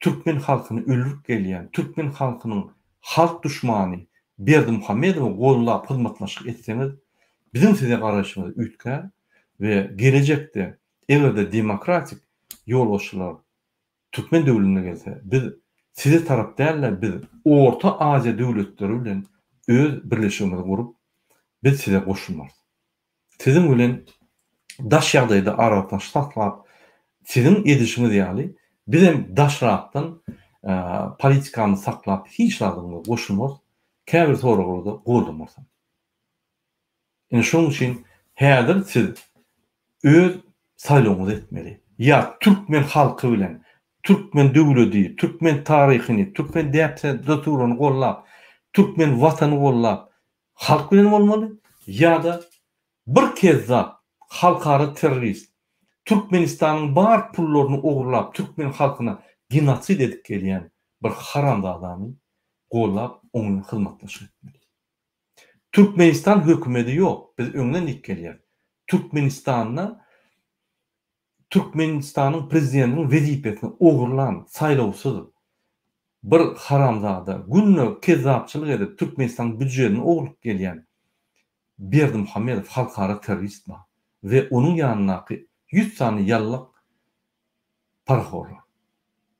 türkmen halkyny öldürüp gelýän, türkmen halkynyň halk düşmany Berdimuhammedow gollap hyzmatlaşyk etseňiz, bizim size garaşymyz ütkä we gelecekde egerde demokratik ýolbaşçylar türkmen döwletine gelse, biz size tarap däller, biz Orta Aziýa döwletleri bilen öz birleşigimizi gurup biz size goşulmaz. Sizin bilen daş ýagdaýda arapdan saklap, sizin edişiňiz ýaly, bizim daş rahatdan politikany saklap, hiç adamga goşulmaz, käbir soraglarda goldurmaz. Ine şonuň üçin häzir siz öz saýlawyňyzy etmeli. Ya Türkmen halky bilen, Türkmen döwleti, Türkmen taryhyny, Türkmen däpse gollap, Türkmen watany gollap, halk bilen bolmaly, ya da bir kezzap halkara terörist Türkmenistanyň bar pullaryny ogurlap Türkmen halkyna genosid edip gelýän bir haramda adamy gollap onuň hyzmatlaşyk etmeli. Türkmenistan hökümeti ýok, biz öňden dik gelýär. Türkmenistanyň prezidentiniň wezipesini ogurlan, saýlawsyz bir haramzada günne kezzapçylyk edip Türkmenistan büdjetini ogurup gelýän Berdimuhammedow halkara terörist bar we onuň ýanyna 100 sany ýallak paraxorlar.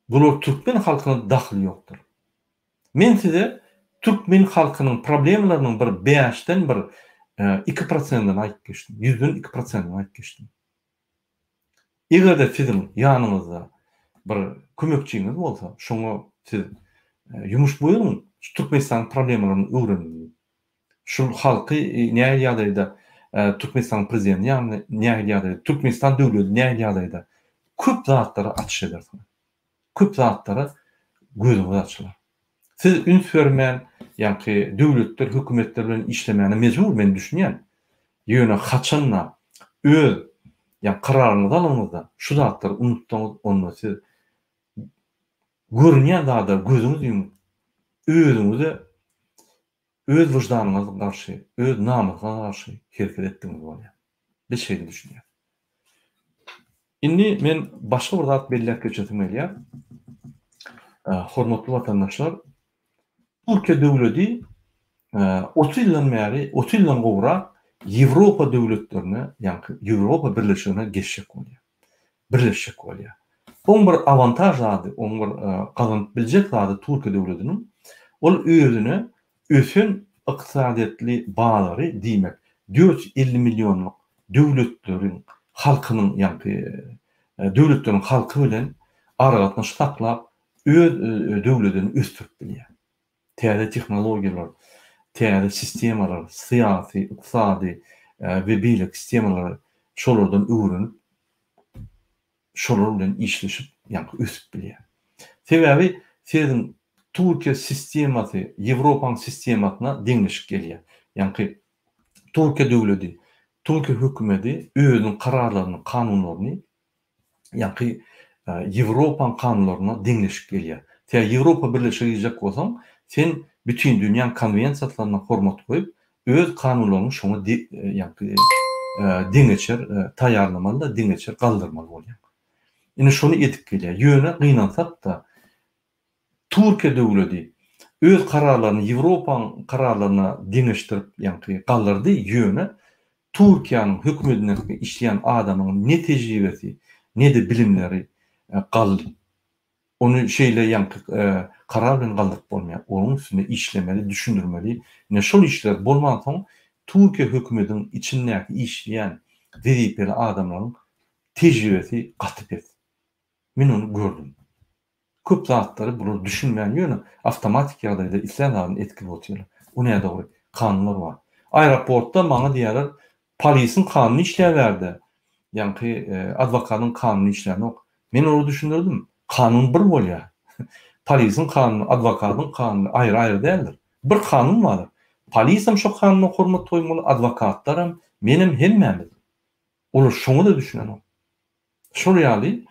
Bular Türkmen halkyna dahly ýokdur. Men size Türkmen halkynyň problemlarynyň bir 5-den bir 2%-dan aýdyp geçdim. 100-den 2%-dan aýdyp geçdim. Egerde siziň ýanyňyzda bir kömekçiňiz bolsa, şoňa siz ýumuş boýuň, Türkmenistan problemlaryny öwrenin. Şu halky näme ýagdaýda Türkmenistan prezidenti ýa-ni näme ýagdaýda Türkmenistan döwleti näme ýagdaýda köp zatlara açyş eder. Köp zatlara gözüňiz açylar. Siz üns bermän, ýa-ni döwletler, hökümetler bilen işlemäni mejbur men düşünýän. Ýöne haçanla öz kararyňyzy alanyňyzda şu zatlary unutdyňyz, onu siz görünýän zada gözüňiz ýumyp özüňizi öz wyjdanyňyza garşy, öz namysyňyza garşy hereket etdiňiz bolýar. Bir şeýle düşünýär. Indi men başga bir zat belläp geçetim gelýär. Hormatly watandaşlar, Türkiýe döwleti 30 ýyldan bäri, 30 ýyldan gowrak Ýewropa döwletlerine, ýa-ni Ýewropa birleşigine geçşek bolýar. Birleşik bolýar. Oň bir avantaj zady, oň bir gazanyp biljek zady Türkiýe döwletiniň ol özüne ösün ykdysadiyetli bağlary diýmek 450 millionluk döwletleriň halkynyň ýa-ni döwletleriň halky bilen aragatny saklap öz döwletini ösdürip bilýär. Täze tehnologiýalar, täze sistemalar, syýasy, ykdysady we bilik sistemalar şolardan öwrenip şolar bilen işleşip ýa-ni ösüp bilýär. Sebäbi siziň Türkiýe sistemasy Ýewropaň sistemasyna deňleşik gelýär. Ýa-ni Türkiýe döwleti, Türkiýe hökümeti özüniň kararlaryny, kanunlaryny ýa-ni Ýewropaň kanunlaryna deňleşik gelýär. Ýewropa birleşigi diýjek bolsaň, sen bütün dünýä konwensiýalaryna hormat goýup, öz kanunlaryny şoňa ýa-ni deňeçer taýýarlamaly da deňeçer galdyrmaly bolýar. Ine şonu etip gelýär. Ýöne gynansak da Türkiýe döwleti öz kararlaryny Ýewropaň kararlaryna deňeşdirip, ýa-ni galdyrdy. Ýöne Türkiýanyň hökümetinde işleýän adamyň ne tejribesi, ne de bilimleri galdy. Onu şeýle ýa-ni karar bilen galdyryp bolmaýar. Onun üstünde işlemeli, düşündirmeli. Ne şol işler bolmasaň Türkiýe hökümetiniň içindäki işleýän wezipeli adamlaryň tejribesi gatyp et. Men onu gördüm. Köp zatlary bunu düşünmeýän ýöne awtomatik ýagdaýda islänaryň etkili bolýar. O näde dogry? Kanunlar bar. Aeroportda maňa diýerler, polisiň kanuny işläberdi. Ýa-ni adwokatyň kanuny işlänok. Men onu düşündirdim. Kanun bir bolýar. Polisiň kanuny, adwokatyň kanuny aýry-aýry däldir. Bir kanun bar. Polisam şo kanuny hormat goýmaly, adwokatlaram, menim hemmemiz. Olar şoňa da düşünýär. Şol ýaly,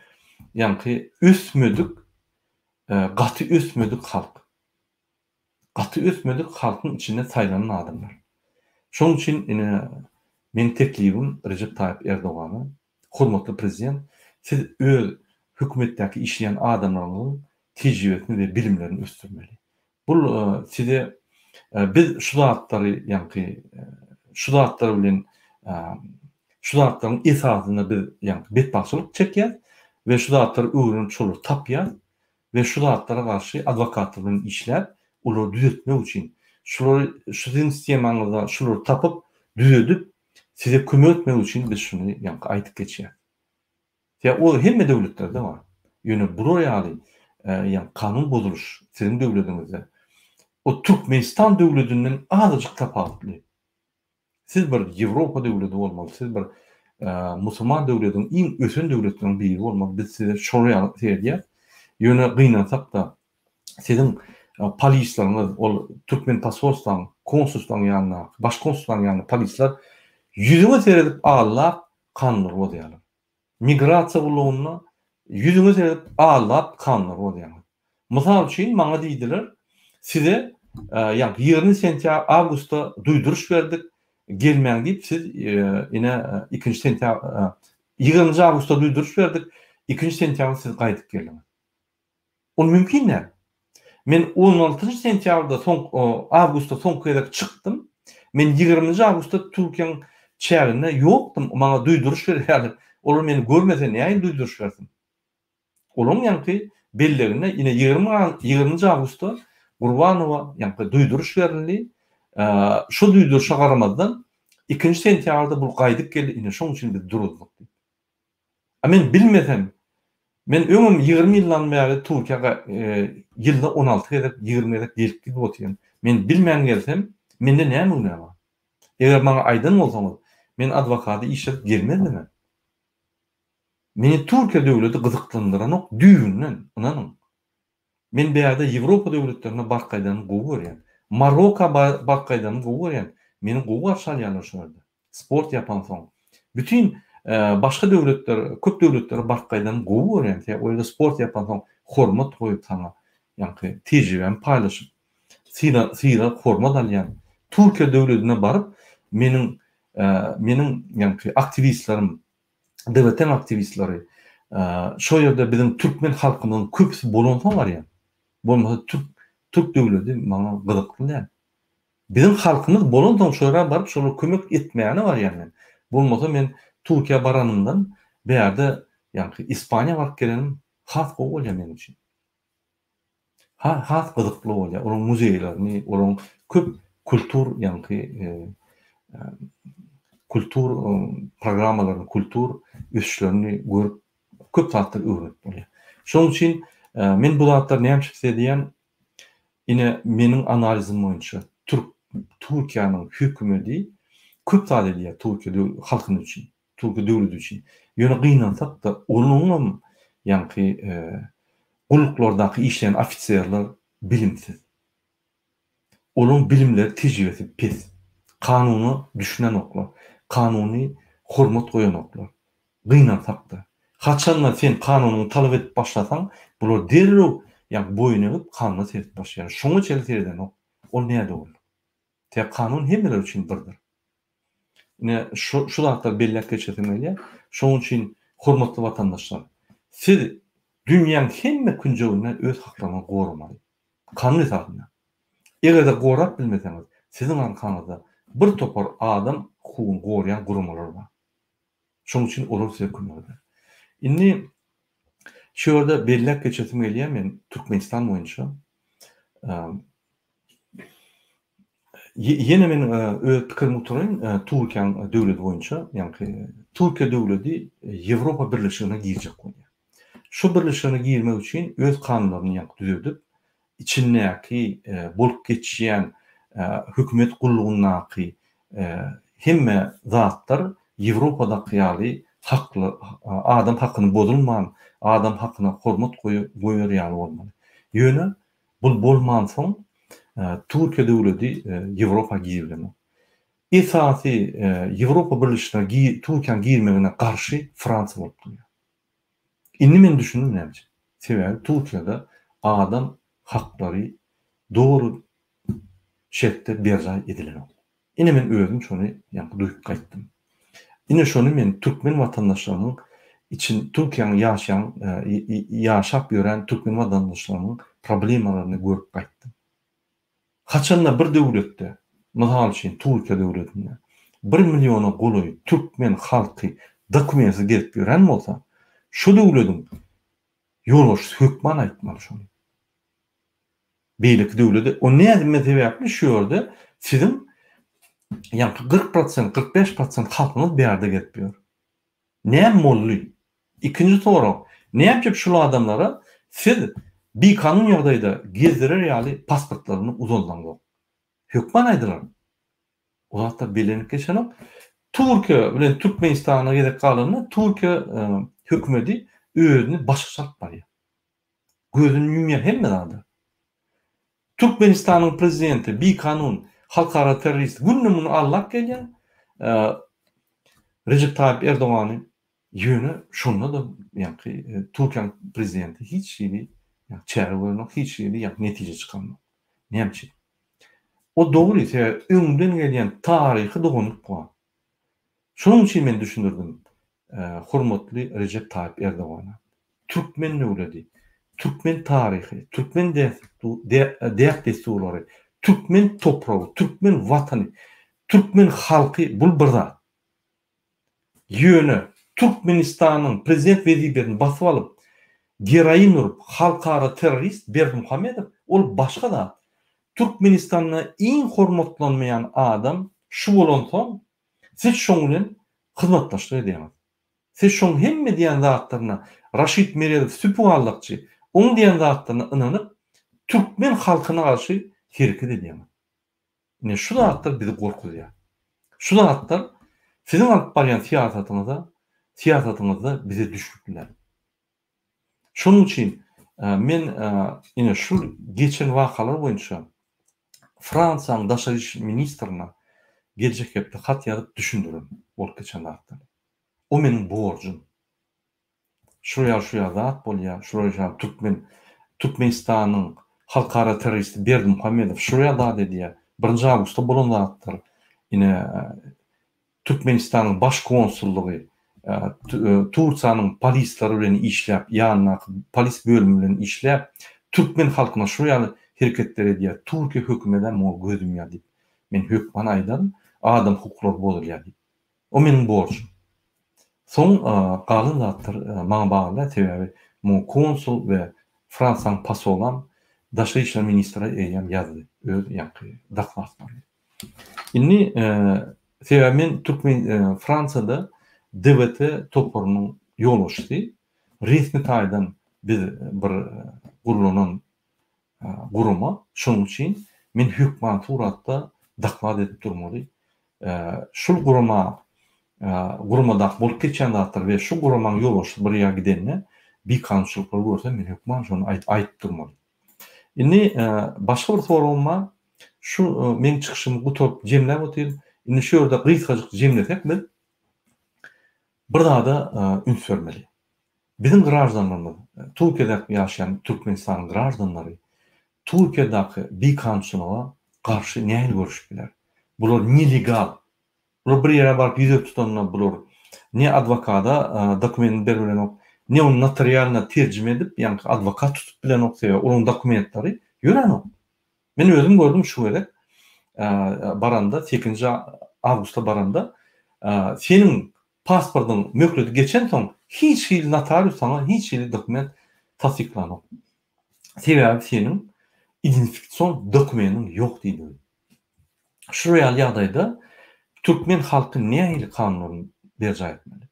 ýa-ni ösmedik, gaty ösmedik halk. Gaty ösmedik halkyň içinde saýlanan adamlar. Şoň üçin men teklifim Recep Tayyip Erdogana, hormatly prezident, siz öz hökümetdäki işleýän adamlaryň tejribesini we bilimlerini ösdürmeli. Bul size biz şu zatlary, ýa-ni şu zatlar bilen şu zatlaryň esasyna biz ýa-ni betbaşçylyk çekýär we şu zatlary öwrenip şolar tapýar we şu zatlara garşy adwokatlyk bilen işläp, olary düzeltmek üçin şolary şu sistemaňyzda şolary tapyp düzeltip size kömek etmek üçin biz şunu ýa-ni aýtyp geçýär. O hemme döwletlerde bar. Ýöne bu ýaly ýa-ni kanun bozuluş sizin döwletinizde o Türkmenistan döwletinden azajyk tapawutly. Siz bir Ýewropa döwleti bolmaly, siz bir musulman döwletiniň iň ösen döwletleriň biri bolmaly. Biz size şonu ýa-ni ýöne gynansak da sizin polislaryňyz, ol Türkmen pasportlaryň, konsulslaryň ýanyna, baş konsulslaryň ýanyna polisler ýüzüňe seredip alap kanunlar bolýarlar. Migrasiýa gulugyna ýüzüňe seredip alap kanunlar bolýar. Mysal üçin maňa diýdiler, size ýa-ni 20 sentýabr awgustda duýduruş berdik, gelmäň diýip siz ine 2 sentýabr 20 awgustda duýduruş berdik, 2 sentýabr siz gaýdyp geldiňiz. O mümkin näme? Men 16 sentýabrda awgustda soňky ýere çykdym. Men 20 awgustda Türkiýanyň çäginde ýokdum. Maňa duýduruş berýärler. Olar meni görmese näme duýduruş bersin? Olaryň ýa-ni bellegine ine 20 awgustda Gurbanowa ýa-ni duýduruş berildi. Şu duýduruşa garamazdan 2 sentýabrda bu gaýdyp geldi. Ine şoň üçin biz durdyk. Men bilmesem, men öňüm 20 ýyldan bäri Türkiýeге ýylda 16 edip 20 edip gelip gidip otyrýan. Men bilmän gelsem, mende näme uňa bar? Eger maňa aýdyn bolsaňyz, men adwokaty işlep gelmezdim. Meni Türkiýe döwleti gyzyklandyranyk düýünden, ynanyň. Men bäýärde Ýewropa döwletlerine barkaýdan gowy görýän. Maroko barkaýdan gowy görýän. Meni gowy garşalýarlar şolarda. Sport ýapan soň. Bütün başga döwletler, köp döwletler barkaýdan gowy görýän. Oýda sport ýapan soň hormat goýup sana, ýa-ni tejribem paýlaşyp, syra hormat alýan. Türkiýe döwletine baryp meniň ýa-ni aktivistlerim, devletin aktivistleri, şo ýerde bizim Türkmen halkymyň köpüsi bolansa bar ýa. Bolmasa Türk döwleti maňa gyzykly. Bizim halkımız bolondan sonra barıp şolara kömek etmeyeni var yani. Bolmasa men Türkiye baranımdan bir yerde yani İspanya barıp gelenim hat bolýar men üçin. Hat gyzykly bolýar. Onun muzeylerini, onun köp kultur yani kultur programmalaryny, kultur üslerini görüp köp zatlar öwrenip bolýar. Şoň üçin men bu zatlar näme çıksa diýen ine menin analizim boýunça Türkiýanyň hökümeti köp zat edýär Türkiýe halkyny üçin, Türkiýe döwleti üçin. Ýöne gynansak da onuň ýani uluklardaky işleyen ofisierler bilimsiz. Onun bilimleri tecrübesi pes. Kanuny düşünen oklar. Kanuny hormat goýan oklar. Gynansak da. Haçanla sen kanunyny talap edip başlasaň, bular derrew ýani boyun egip kanuny serip başlaýar. Şoňa çel sereden ok. Ol näde bol? Te kanun hemmeler üçin birdir. Ne şu zatlar belläp geçirmeli. Şoň üçin hormatly watandaşlar, siz dünýäň hemme künjeginde öz haklaryny gorumaly. Kanun esasında. Egerde gorap bilmeseňiz, siziň arkaňyzda bir topar adam hukugyny gorayan gurumlar bar. Şoň üçin olar size kömek. Indi şu ýerde belläp geçirmeli men Türkmenistan boýunça yine men öz pikirimi uturayn Türkiýanyň döwleti boýunça, ýani Türkiýe döwleti Ýewropa Birleşigine girjek bolýar. Şu birleşigine girmek üçin öz kanunlaryny düzedip, içindäki bolup geçýän hökümet gullugynaky hemme zatlar Ýewropadaky ýaly hakly adam hakyny bozulman, adam hakyna hormat goýar ýaly bolmaly. Ýöne bul bolman soň Türkiýe döwleti Ýewropa girilmeli. Esasy Ýewropa Birleşigine Türkiýanyň girmegine garşy Fransa bolup durýar. Indi men düşündüm näme? Sebäbi Türkiýede adam haklary doğru şekilde berja edilen. Indi men özüm şonu ýa-ni duýup gaýtdym. Indi şonu men türkmen watandaşlarynyň için Türkiýanyň ýaşap ýören türkmen watandaşlarynyň problemalaryny görüp gaýtdym. Haçanda bir döwletde, mysal üçin Türkiýe döwletinde 1 milliona goloý türkmen halky dokumentsiz gelip ýören bolsa, şu döwletiň ýolbaşçy hökman aýtmaly şonu. Beýleki döwleti o näme sebäpli şu ýerde siziň ýani 40%, 45% halkyňyz bir ýerde gelip ýör. Näme boldy? Ikinji soru, näme şu adamlara siz bir kanun ýagdaýda gezdirer ýaly pasportlaryny uzatlandyr. Hökman aýdylar. O zatlar belenip geçenok Türkiýe bilen Türkmenistana gerek galyny Türkiýe hökümeti özüni başyşap barýar. Gözüni ýumýar hemme zady. Türkmenistanyň prezidenti bir kanun halkara terörist günnümini allap gelýär. Recep Tayyip Erdoğan'ı ýöne şonda da ýani Türkiýanyň prezidenti hiç ýeri çärewerlik hiç ýeri netije çykanmak. Näme üçin? O dogry ise öňden gelýän taryhy doganyp goýar. Şoň üçin men düşündirdim. Hormatly Recep Tayyip Erdoğan'a. Türkmen döwleti, Türkmen taryhy, Türkmen däýek desturlary, Türkmen topragy, Türkmen watany, Türkmen halky bul bir zat. Ýöne Türkmenistanyň prezident wezirlerini basyp alyp geraýin urup halkara terörist Berdimuhamedow ol başga da Türkmenistanyň iň hormatlanmayan adam şu bolansoň siz şoň bilen hyzmatdaşlyk edýäňiz. Siz şoň hemme diýen zatlaryna Raşid Meredow süpüwallykçy, oň diýen zatlaryna ynanyp Türkmen halkyna garşy hereket edýäňiz. Ne şu zatlar bizi gorkutýar. Şu zatlar siziň alyp barýan siýasatyňyzda bize düşükler. Şonuň üçin men ine şu geçen wakalar boýunça Fransaň daşary iş ministrine gelecek hepde hat ýazyp düşündürüm bolup geçen zatlar. O meniň borjum. Şuraya zat bolýar, şuraya Türkmenistanyň halkara teröristi Berdimuhamedow şuraya da dediýär. 1 awgustda bolan zatlar. Ine Türkmenistanyň baş konsullugy Turkiýanyň polislary bilen işläp, ýa-ni polis bölümi bilen işläp, Türkmen halkyna şuraya hereketler edýär. Türkiýe hökümetinden mo gözüm ýa diýip Men hökman aýdan adam hukuklary bozulýar. O meniň borçum. Soň galan zatlar maňa bagly sebäbi mu konsul we Fransaň pasolam Daşary işler ministri eýem ýazdy. Öz ýa-ni daklatlar. Inni sebäbi men Türkmen Fransada DVT toporunyň ýoluşdy. Resmi taýdan bir gurulanan guruma, şonuň üçin men hökman suratda daklat edip durmaly. Şol gurumada bolup geçen zatlar we şu gurumanyň ýoluşy bir ýa gidenine bir kançylyklar görse men hökman şonu aýtyp durmaly. Inni başga bir sorulma şu men çykyşymy gutup jemläp otyr. Inni şu ýerde gysgaçyk jemlesek biz bir da ün sörmeli. Bizim grajdanlarymyz, Türkiýede ýaşaýan Türkmenistanyň grajdanlary Türkiýedäki bir kançylyga garşy näme görüşipler? Bular nelegal. Bular bir ýere baryp ýüzek tutanlar bular. Ne adwokata dokument berbilen, ne onu notarialna terjime edip, ýani adwokat tutup bilen oksaýar, onun dokumentlary ýören. Men özüm gördüm şu gerek. Baranda 8 awgustda baranda senin pasportyň mökleti geçen soň hiç hili notarius sana hiç hili dokument tasdiklanok. Sebäbi senin identifikasyon dokumentin ýok diýdi. Şu real ýagdaýda Türkmen halky nähili kanuny berja etmeli.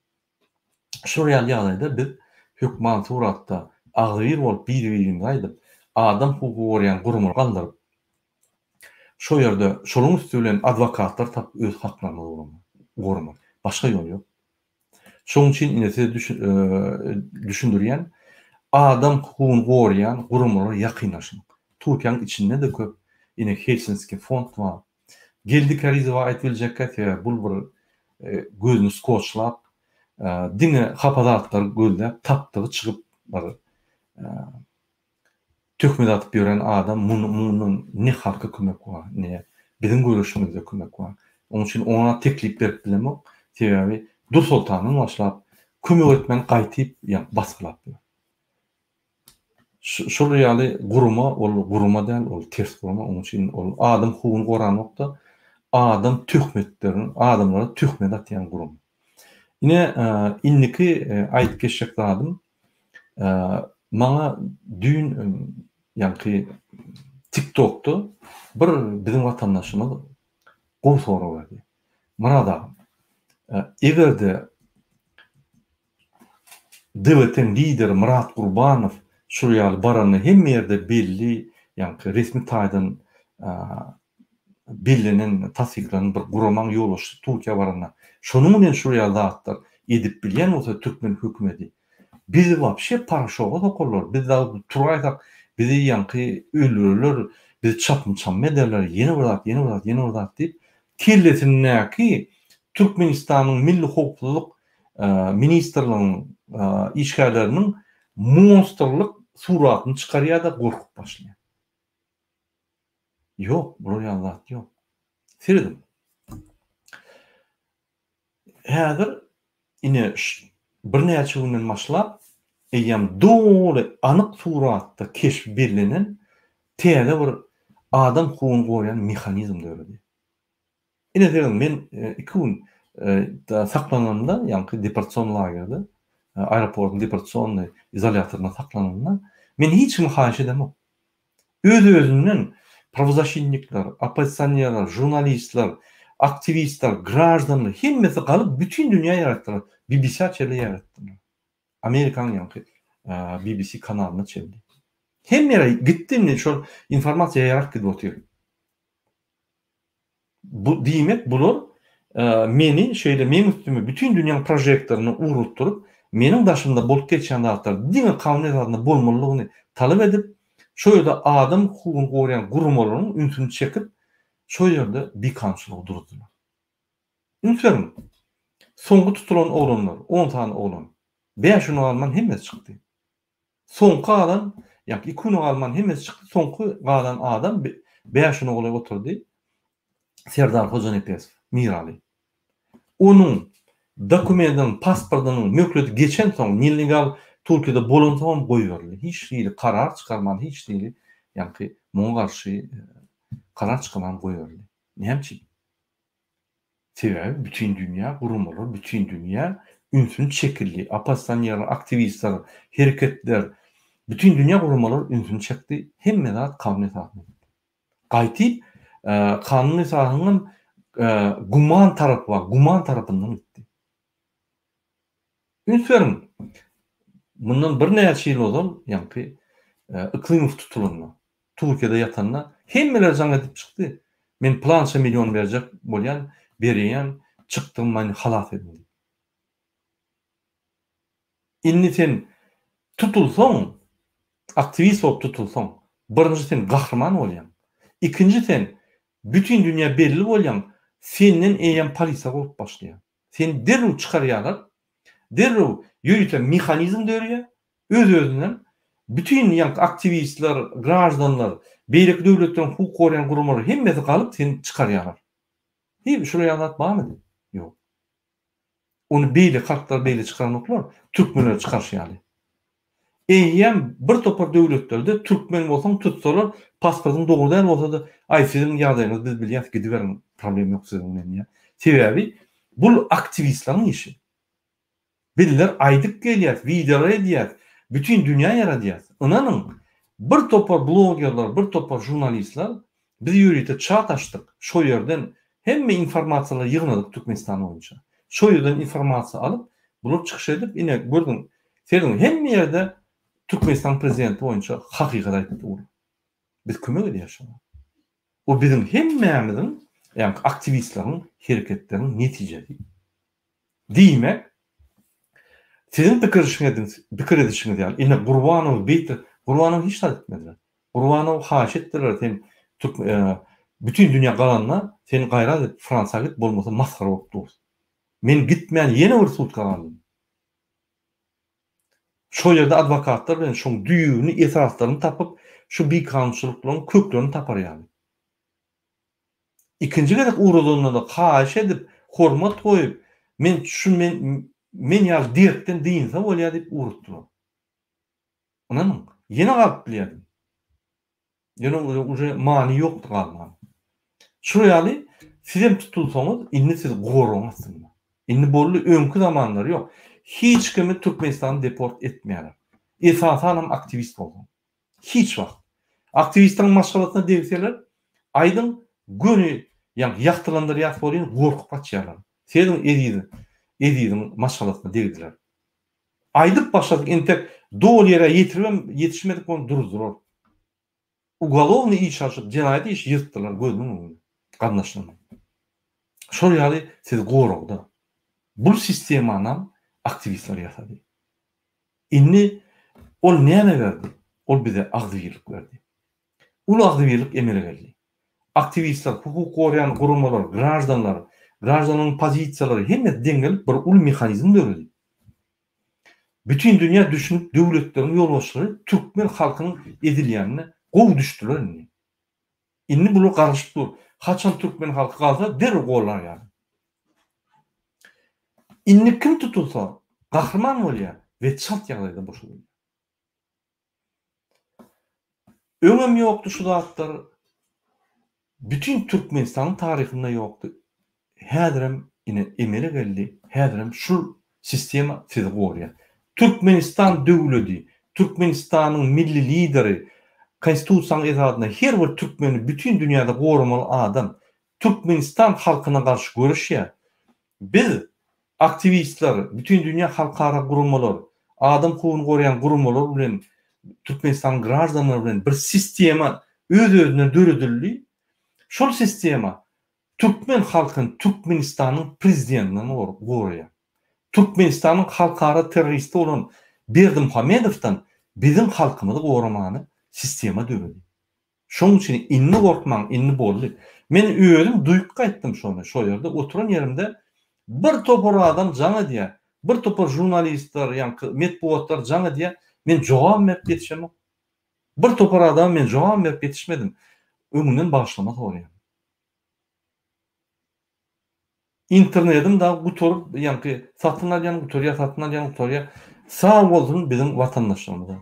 Şu real ýagdaýda biz hökman suratda agdyr bolup bir-birini aýdyp adam hukuky gorýan gurumlar galdyryp şu ýerde şoluň üstünden adwokatlar tap öz haklaryny gormak. Başga ýol ýok. Şoň üçin inese düşündürýän adam hukukyny gorýan gurumlara ýakynlaşmak. Türkiýanyň içinde de köp ine Helsinki fond var. Geldi Karizowa aýtylacak bul bir gözüni skoçlap diňe hapadatlar gözläp tapdygy çykyp bar tökmedi atyp ýören adam munyň ne halka kömek bar, ne biziň görüşümizde kömek bar. Onuň üçin ona teklip berip bilemok. Sebäbi Dur Sultanyň başlap kömek etmen gaýtyp ýa baskylap. Şu ýaly guruma däl, ol ters guruma, onuň üçin ol adam hukukyny goranokda adam töhmetlerini, adamlara töhmet atýan gurum. Ine inniki aýdyp geçjek zadym maňa dün ýa-ni TikTok'da bir biziň watandaşymyz gol sorag berdi. Mana da egerde DVT'nin lideri Murat Gurbanov şu ýaly barany hemme ýerde belli, ýa-ni resmi taýdan billenen tasdiklanan bir gurumanyň ýoluşy Türkiýe barana. Şonuň bilen şu ýalda atlar edip bilýän bolsa Türkmen hökümeti bizi wapşe paraşoga sokarlar. Biz da turaýsak bizi ýa-ni öldürürler, bizi çapmyçam ederler, ýene bir zat diýip kellesinäki Türkmenistanyň milli hukuklyk ministrligiň işgärleriniň monsterlyk suratyny çykarýar da gorkup başlaýar. Yok, bular ýalda ýok. Seredim. Häzir ine bir näçe günden başlap eýem doly anyk suratda keşf berilenen täze bir adam hukukyny goýan mexanizm döwredi. Ine dedim men 2 gün saklananda, ýa-ni deportasyon lagerinde, aeroportun deportasyon izolyatoruna saklananda men hiç kimi haýyş edemok. Öz-özünden pravozащитникler, оппозиционерлер, jurnalistler, aktivistler, grajdanlar hemmesi galyp bütün dünýä yaratdylar. BBC açyly yaratdylar. Amerikan ýa-ni BBC kanalyny çeldi. Hemme gitdim şol informasiýa ýarak gidip otyr. Bu diýmek bular meni şeýle men üstüme bütün dünýäň projektlaryny urutdurup meniň başymda bolup geçen zatlar diňe kanuny ýazgyny bolmalygyny talap edip şu ýerde adam hukukyny gorýan gurumlaryň ünsüni çekip şu ýerde bir kançylyk durdular. Ünsürüm. Soňky tutulan oglanlar, 10 tane oglan. 5 ýyl alman hemmesi çykdy. Soňky galan, ýa-ni 2 ýyl alman hemmesi çykdy. Soňky galan adam 5 ýyl oglap oturdy. Serdar Hojanepes, Mirali. Onun dokumentinin, pasportunun mökleti geçen soň nelegal Türkiýede bolan soň goýberdi. Hiç diýili karar çykarman, hiç diýili ýa-ni muňa garşy karar çykarman goýberdi. Näçe? Sebäbi bütün dünya gurumlar, bütün dünya ünsün çekildi. Apastanyalar, aktivistler, hareketler, bütün dünya gurumlar ünsün çekdi. Hemme zat kanun esasında. Gaýty kanun esasının guman tarapy var. Guman tarapyndan gitdi. Ünsün bundan bir näçe ýyl bozal, ýa-ni iklim tutulmagy. Türkiýede ýatanlar hemmeler jaň edip çykdy. Men plança milyon berjek bolýan, berýän, çykdym, men halas edildim. Inni sen tutulsaň, aktivist bolup tutulsaň, birinji sen gahrman bolýan. İkinji sen bütün dünýä belli bolýan, senden eýen polisiýa bolup başlaýan. Sen derrew çykarýarlar, derrew ýürüten mexanizm dörýär, öz-özünden bütün aktivistler, grajdanlar, beýleki döwletleriň hukuk goraýan gurumlary hemmesi galyp seni çykarýarlar. Hiç şuraya anlatmam mı? Yok. Onu beýle kartlar beýle çykaranoklar türkmenler çykarşýaly. Eýem bir topar döwletlerde türkmen bolsaň tutsalar, pasportyň dogry bolsa da, ay sizin ýagdaýyňyz biz bilýäs, gidiberin, problem ýok sizin bilen ýa. Sebäbi bul aktivistleriň işi. Biller aýdyp gelýär, videolar edýär, bütün dünya yaradýar. Inanyň bir topar blogerler, bir topar jurnalistler biz ýürüýte çat açdyk. Şo ýerden hemme informasiýalar ýygnadyk Türkmenistan boýunça. Şo ýerden informasiýa alyp, bular çykyş edip, ine gördüň, senin hemme ýerde Türkmenistan prezidenti boýunça hakykat aýtdy. Biz kömek edýäşmiz. O bizim hemmämiziň, ýa-ni aktivistleriň hereketleriniň netijesi. Diýmek, sizin pikir edişiniz ýaly. Ine Gurbanow beýti, Gurbanow hiç taýt etmediler. Gurbanow haş etdiler, sen bütün dünya galanlar seni gaýrat edip Fransaga git, bolmasa maskara bolup dur. Men gitmän ýene bir sutka aldım. Şo ýerde adwokatlar bilen şoň düýüni, esraslaryny tapyp, şu bikançylyklaryň köklerini tapar ýaly. İkinji gerek uğruluğuna da haş edip, hormat koyup, men ýa direkten diýinse bolýar diýip urutdylar. Ananyň ýene galyp bilýärdim. Ýene uje many ýokdy galman. Şu ýaly sizem tutulsaňyz, inni siz goraň aslında. Inni bolly öňkü zamanlar ýok. Hiç kimi Türkmenistan deport etmeýär. Esasan aktivist boldy. Hiç wagt. Aktivistin maşgalatyna degseler, aýdyň göni ýa-ni ýaktylandyr ýat bolýan gorkup gaçýarlar. Senin ediýiň maşgalatyna degdiler. Aýdyp başladyk, entek dol ýere ýetişmedik, onu durdurar. Ugolovny iş açyp, jenaýat iş ýyrtdylar gözüň öňünde. Gatnaşdylar. Şol ýaly siz goragda. Bu sistemadan aktivistler ýasady. Inni ol näme berdi? Ol bize agdyýylyk berdi. Ul agdyýylyk emele geldi. Aktivistler, hukuk goraýan gurumlar, grajdanlar, grajdanlyň pozisiýalary hemme deňgelip bir ul mexanizm döredi. Bütün dünya düşünüp döwletleriň ýolbaşçylary türkmen halkynyň edilýänine gowy düşdiler. Inni bular garaşyp dur. Haçan türkmen halky galsa derrew golar ýaly. Inni kim tutulsa gahrman bolýar we çat ýagdaýda boşalýar. Öňem ýokdy şu zatlar. Bütün Türkmenistan'ın tarihinde yoktu. Häzirem ine emele geldi. Häzirem şu sistema sizi goruyor. Türkmenistan döwleti, Türkmenistan'ın milli lideri, konstitusiýaň ezadyna her bir Türkmeni bütün dünyada gorumaly adam Türkmenistan halkyna garşy görüşýär. Biz aktivistler, bütün dünya halkara gurulmalar, adam hukugyny goraýan gurulmalar bilen Türkmenistan grajdanlary bilen bir sistema öz-özüne döredildi. Şol sistema Türkmen halkyn Türkmenistan'ın prezidentini goraýar. Türkmenistan'ın halkara terroristi olan Berdimuhamedowdan bizim halkymyzy goramany sistema döwedi. Şoň üçin inni gorkmaň, inni boldy. Men özüm duýup gaýtdym şonu. Şo ýerde oturan ýerimde bir topar adam jaňa diýär, bir topar jurnalistler, ýa-ni medpuwatlar jaňa diýär, men jogap berip ýetişemem. Bir topar adam men jogap berip ýetişmedim. Öňünden başlama soraýar. İnternetim da guturup, ýa-ni satynalýan guturýa, sağ bolsun bizim watandaşlarymyza.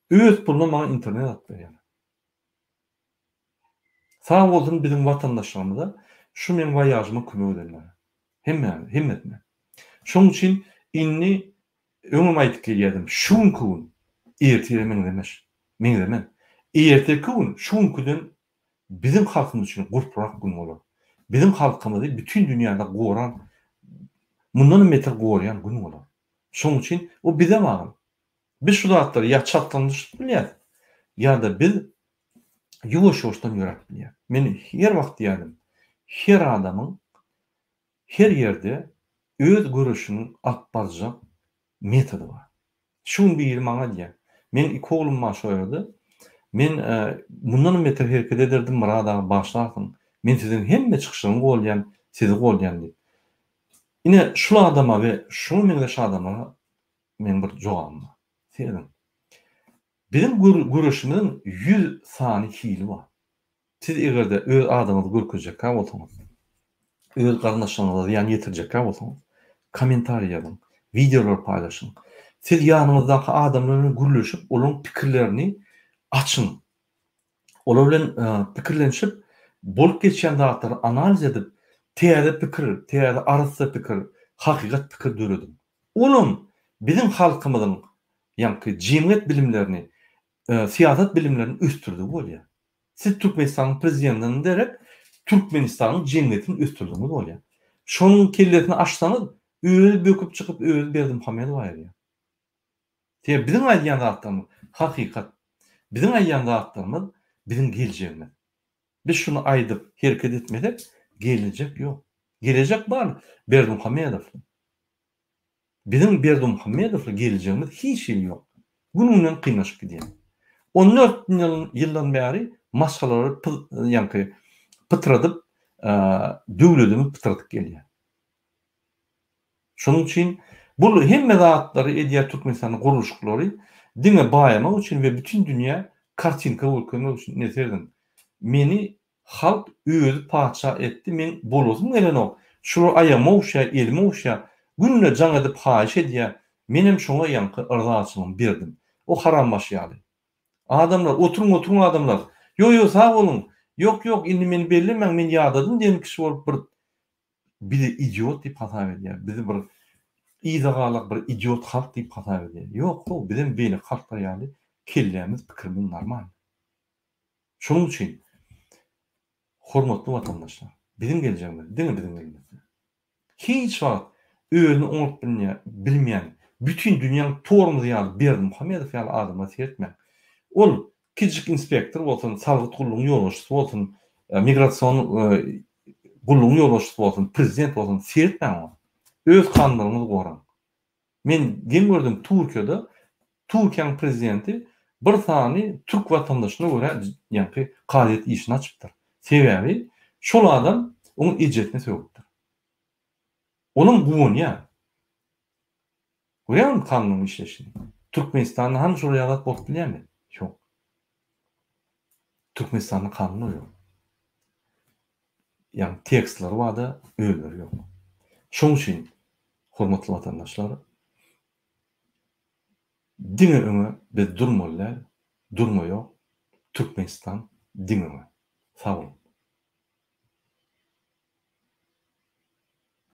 Öz puluna maňa internet atdy ýa. Sağ bolsun bizim vatandaşlarymyza şu men voyagyma kömek edenler. Hemmetme. Şoň üçin inni öňüm aýdyp gelýärdim. Şuň gün ertire men demiş. Men demen. Erteki gün şuň günden bizim halkymyz üçin gurprak gün bolar. Bizim halkymyzy bütün dünýäde goran, mundan meter gorayan gün bolar. Şoň üçin o bize magul. Biz şu zatlary ya çatlandyryp bilýär, ýa-da biz ýuwaş-ýuwaşdan ýörep bilýär. Men her wagt diýärim, her adamyň her ýerde öz görüşini atbarjak metody bar. Şuň bir maňa diýär. Men iki oglum maşaýardy. Men mundan meter hereket ederdim, murada başlardım. Men sizin hemme çykyşyňyzy golýan, sizi golýan diýip. Ine şu adama we şu meňdeş adama men bir jogabym bar. Seýdim. Bizim görüşümizin 100 sany hili bar. Siz egerde öz adamyňyzy görkezjek bolsaňyz, öz garnaşyňyzy ýani ýetirjek bolsaňyz, kommentariýa ýazyň, videolar paýlaşyň. Siz ýanymyzdaky adamlarla gürleşip, olaryň pikirlerini açyň. Olar bilen pikirlenişip, bolup geçen zatlary analiz edip, täze pikir, täze arysy pikir, hakykat pikir döredin. Olum bizim halkymyzyň ýanky jemgyýet bilimlerini, siýasat bilimlerini üstürdi bolýar. Siz Türkmenistanyň prezidentini derek, Türkmenistanyň jemgyýetini üstürdiňiz bolýar. Şonuň kelletini açsaňyz, öýüp böküp çykyp öýüp berdim Hamedov aýrýar. Bizim aýdýan zatlarymyz hakykat. Bizim aýdýan zatlarymyz bizim geljegimiz. Biz şunu aýdyp hereket etmesek, gelecek ýok. Gelecek bar Berdim Hamedov. Bizim Berdim Hamedowla geljegimiz hiç şey ýok. Gününden kıynaşıp gidýär. 14 ýyldan bäri masalary ýanky pytradyp, döwletimi pytradyp gelýär. Şonuň üçin bu hemme zatlary edýär Türkmenistanyň guruluşçylary diňe baýamak üçin we bütün dünýä kartinka bolmak üçin neserdim. Meni halk özü paça etdi, men bolosum elenok. Şu aýama uşa, elime uşa günle jaň edip haýyş edýär. Menem şoňa ýanky ırzaçylygymy berdim. O haram başýaly. Adamlar oturun adamlar. Yo sağ olun. Yok indi meni bellemeň, men ýadadım diýen kişi bolup bir idiot diýip hata edýär. Bizi bir ýyzagalyk bir idiot halk diýip hata edýär. Yok, o bizim beýle halklar ýaly kellämiz pikirimiz normal. Şonuň üçin hormatly watandaşlar, bizim geljegimiz, diňe bizim geljegimiz. Hiç wagt özüni oňup bilmeýän, bütün dünýäň torumuzy ýaly Berdim Hamedov ýaly adama etmek. Ol kiçik inspektor bolsun, salgyt gullugyň ýolbaşçysy bolsun, migrasiýon gullugyň ýolbaşçysy bolsun, prezident bolsun, sertmäň. Öz kanunlaryňyzy goran. Men gen gördüm Türkiýede, Türkiýanyň prezidenti bir sany Türk watandaşyna görä ýanky gaýet işini açypdyr. Sebäbi şol adam onuň ejjetine söwüpdir. Onuň buwunya görýän kanunyň işleşini. Türkmenistanyň hanı şol ýagat bolup bilýärmi? Ýok. Türkmenistanyň kanuny ýok. Ýani tekstler barda, öýler ýok. Şoň üçin hormatly watandaşlar, diňe öňe biz durmalylar, durmaýok. Türkmenistan diňe. Sağ olun.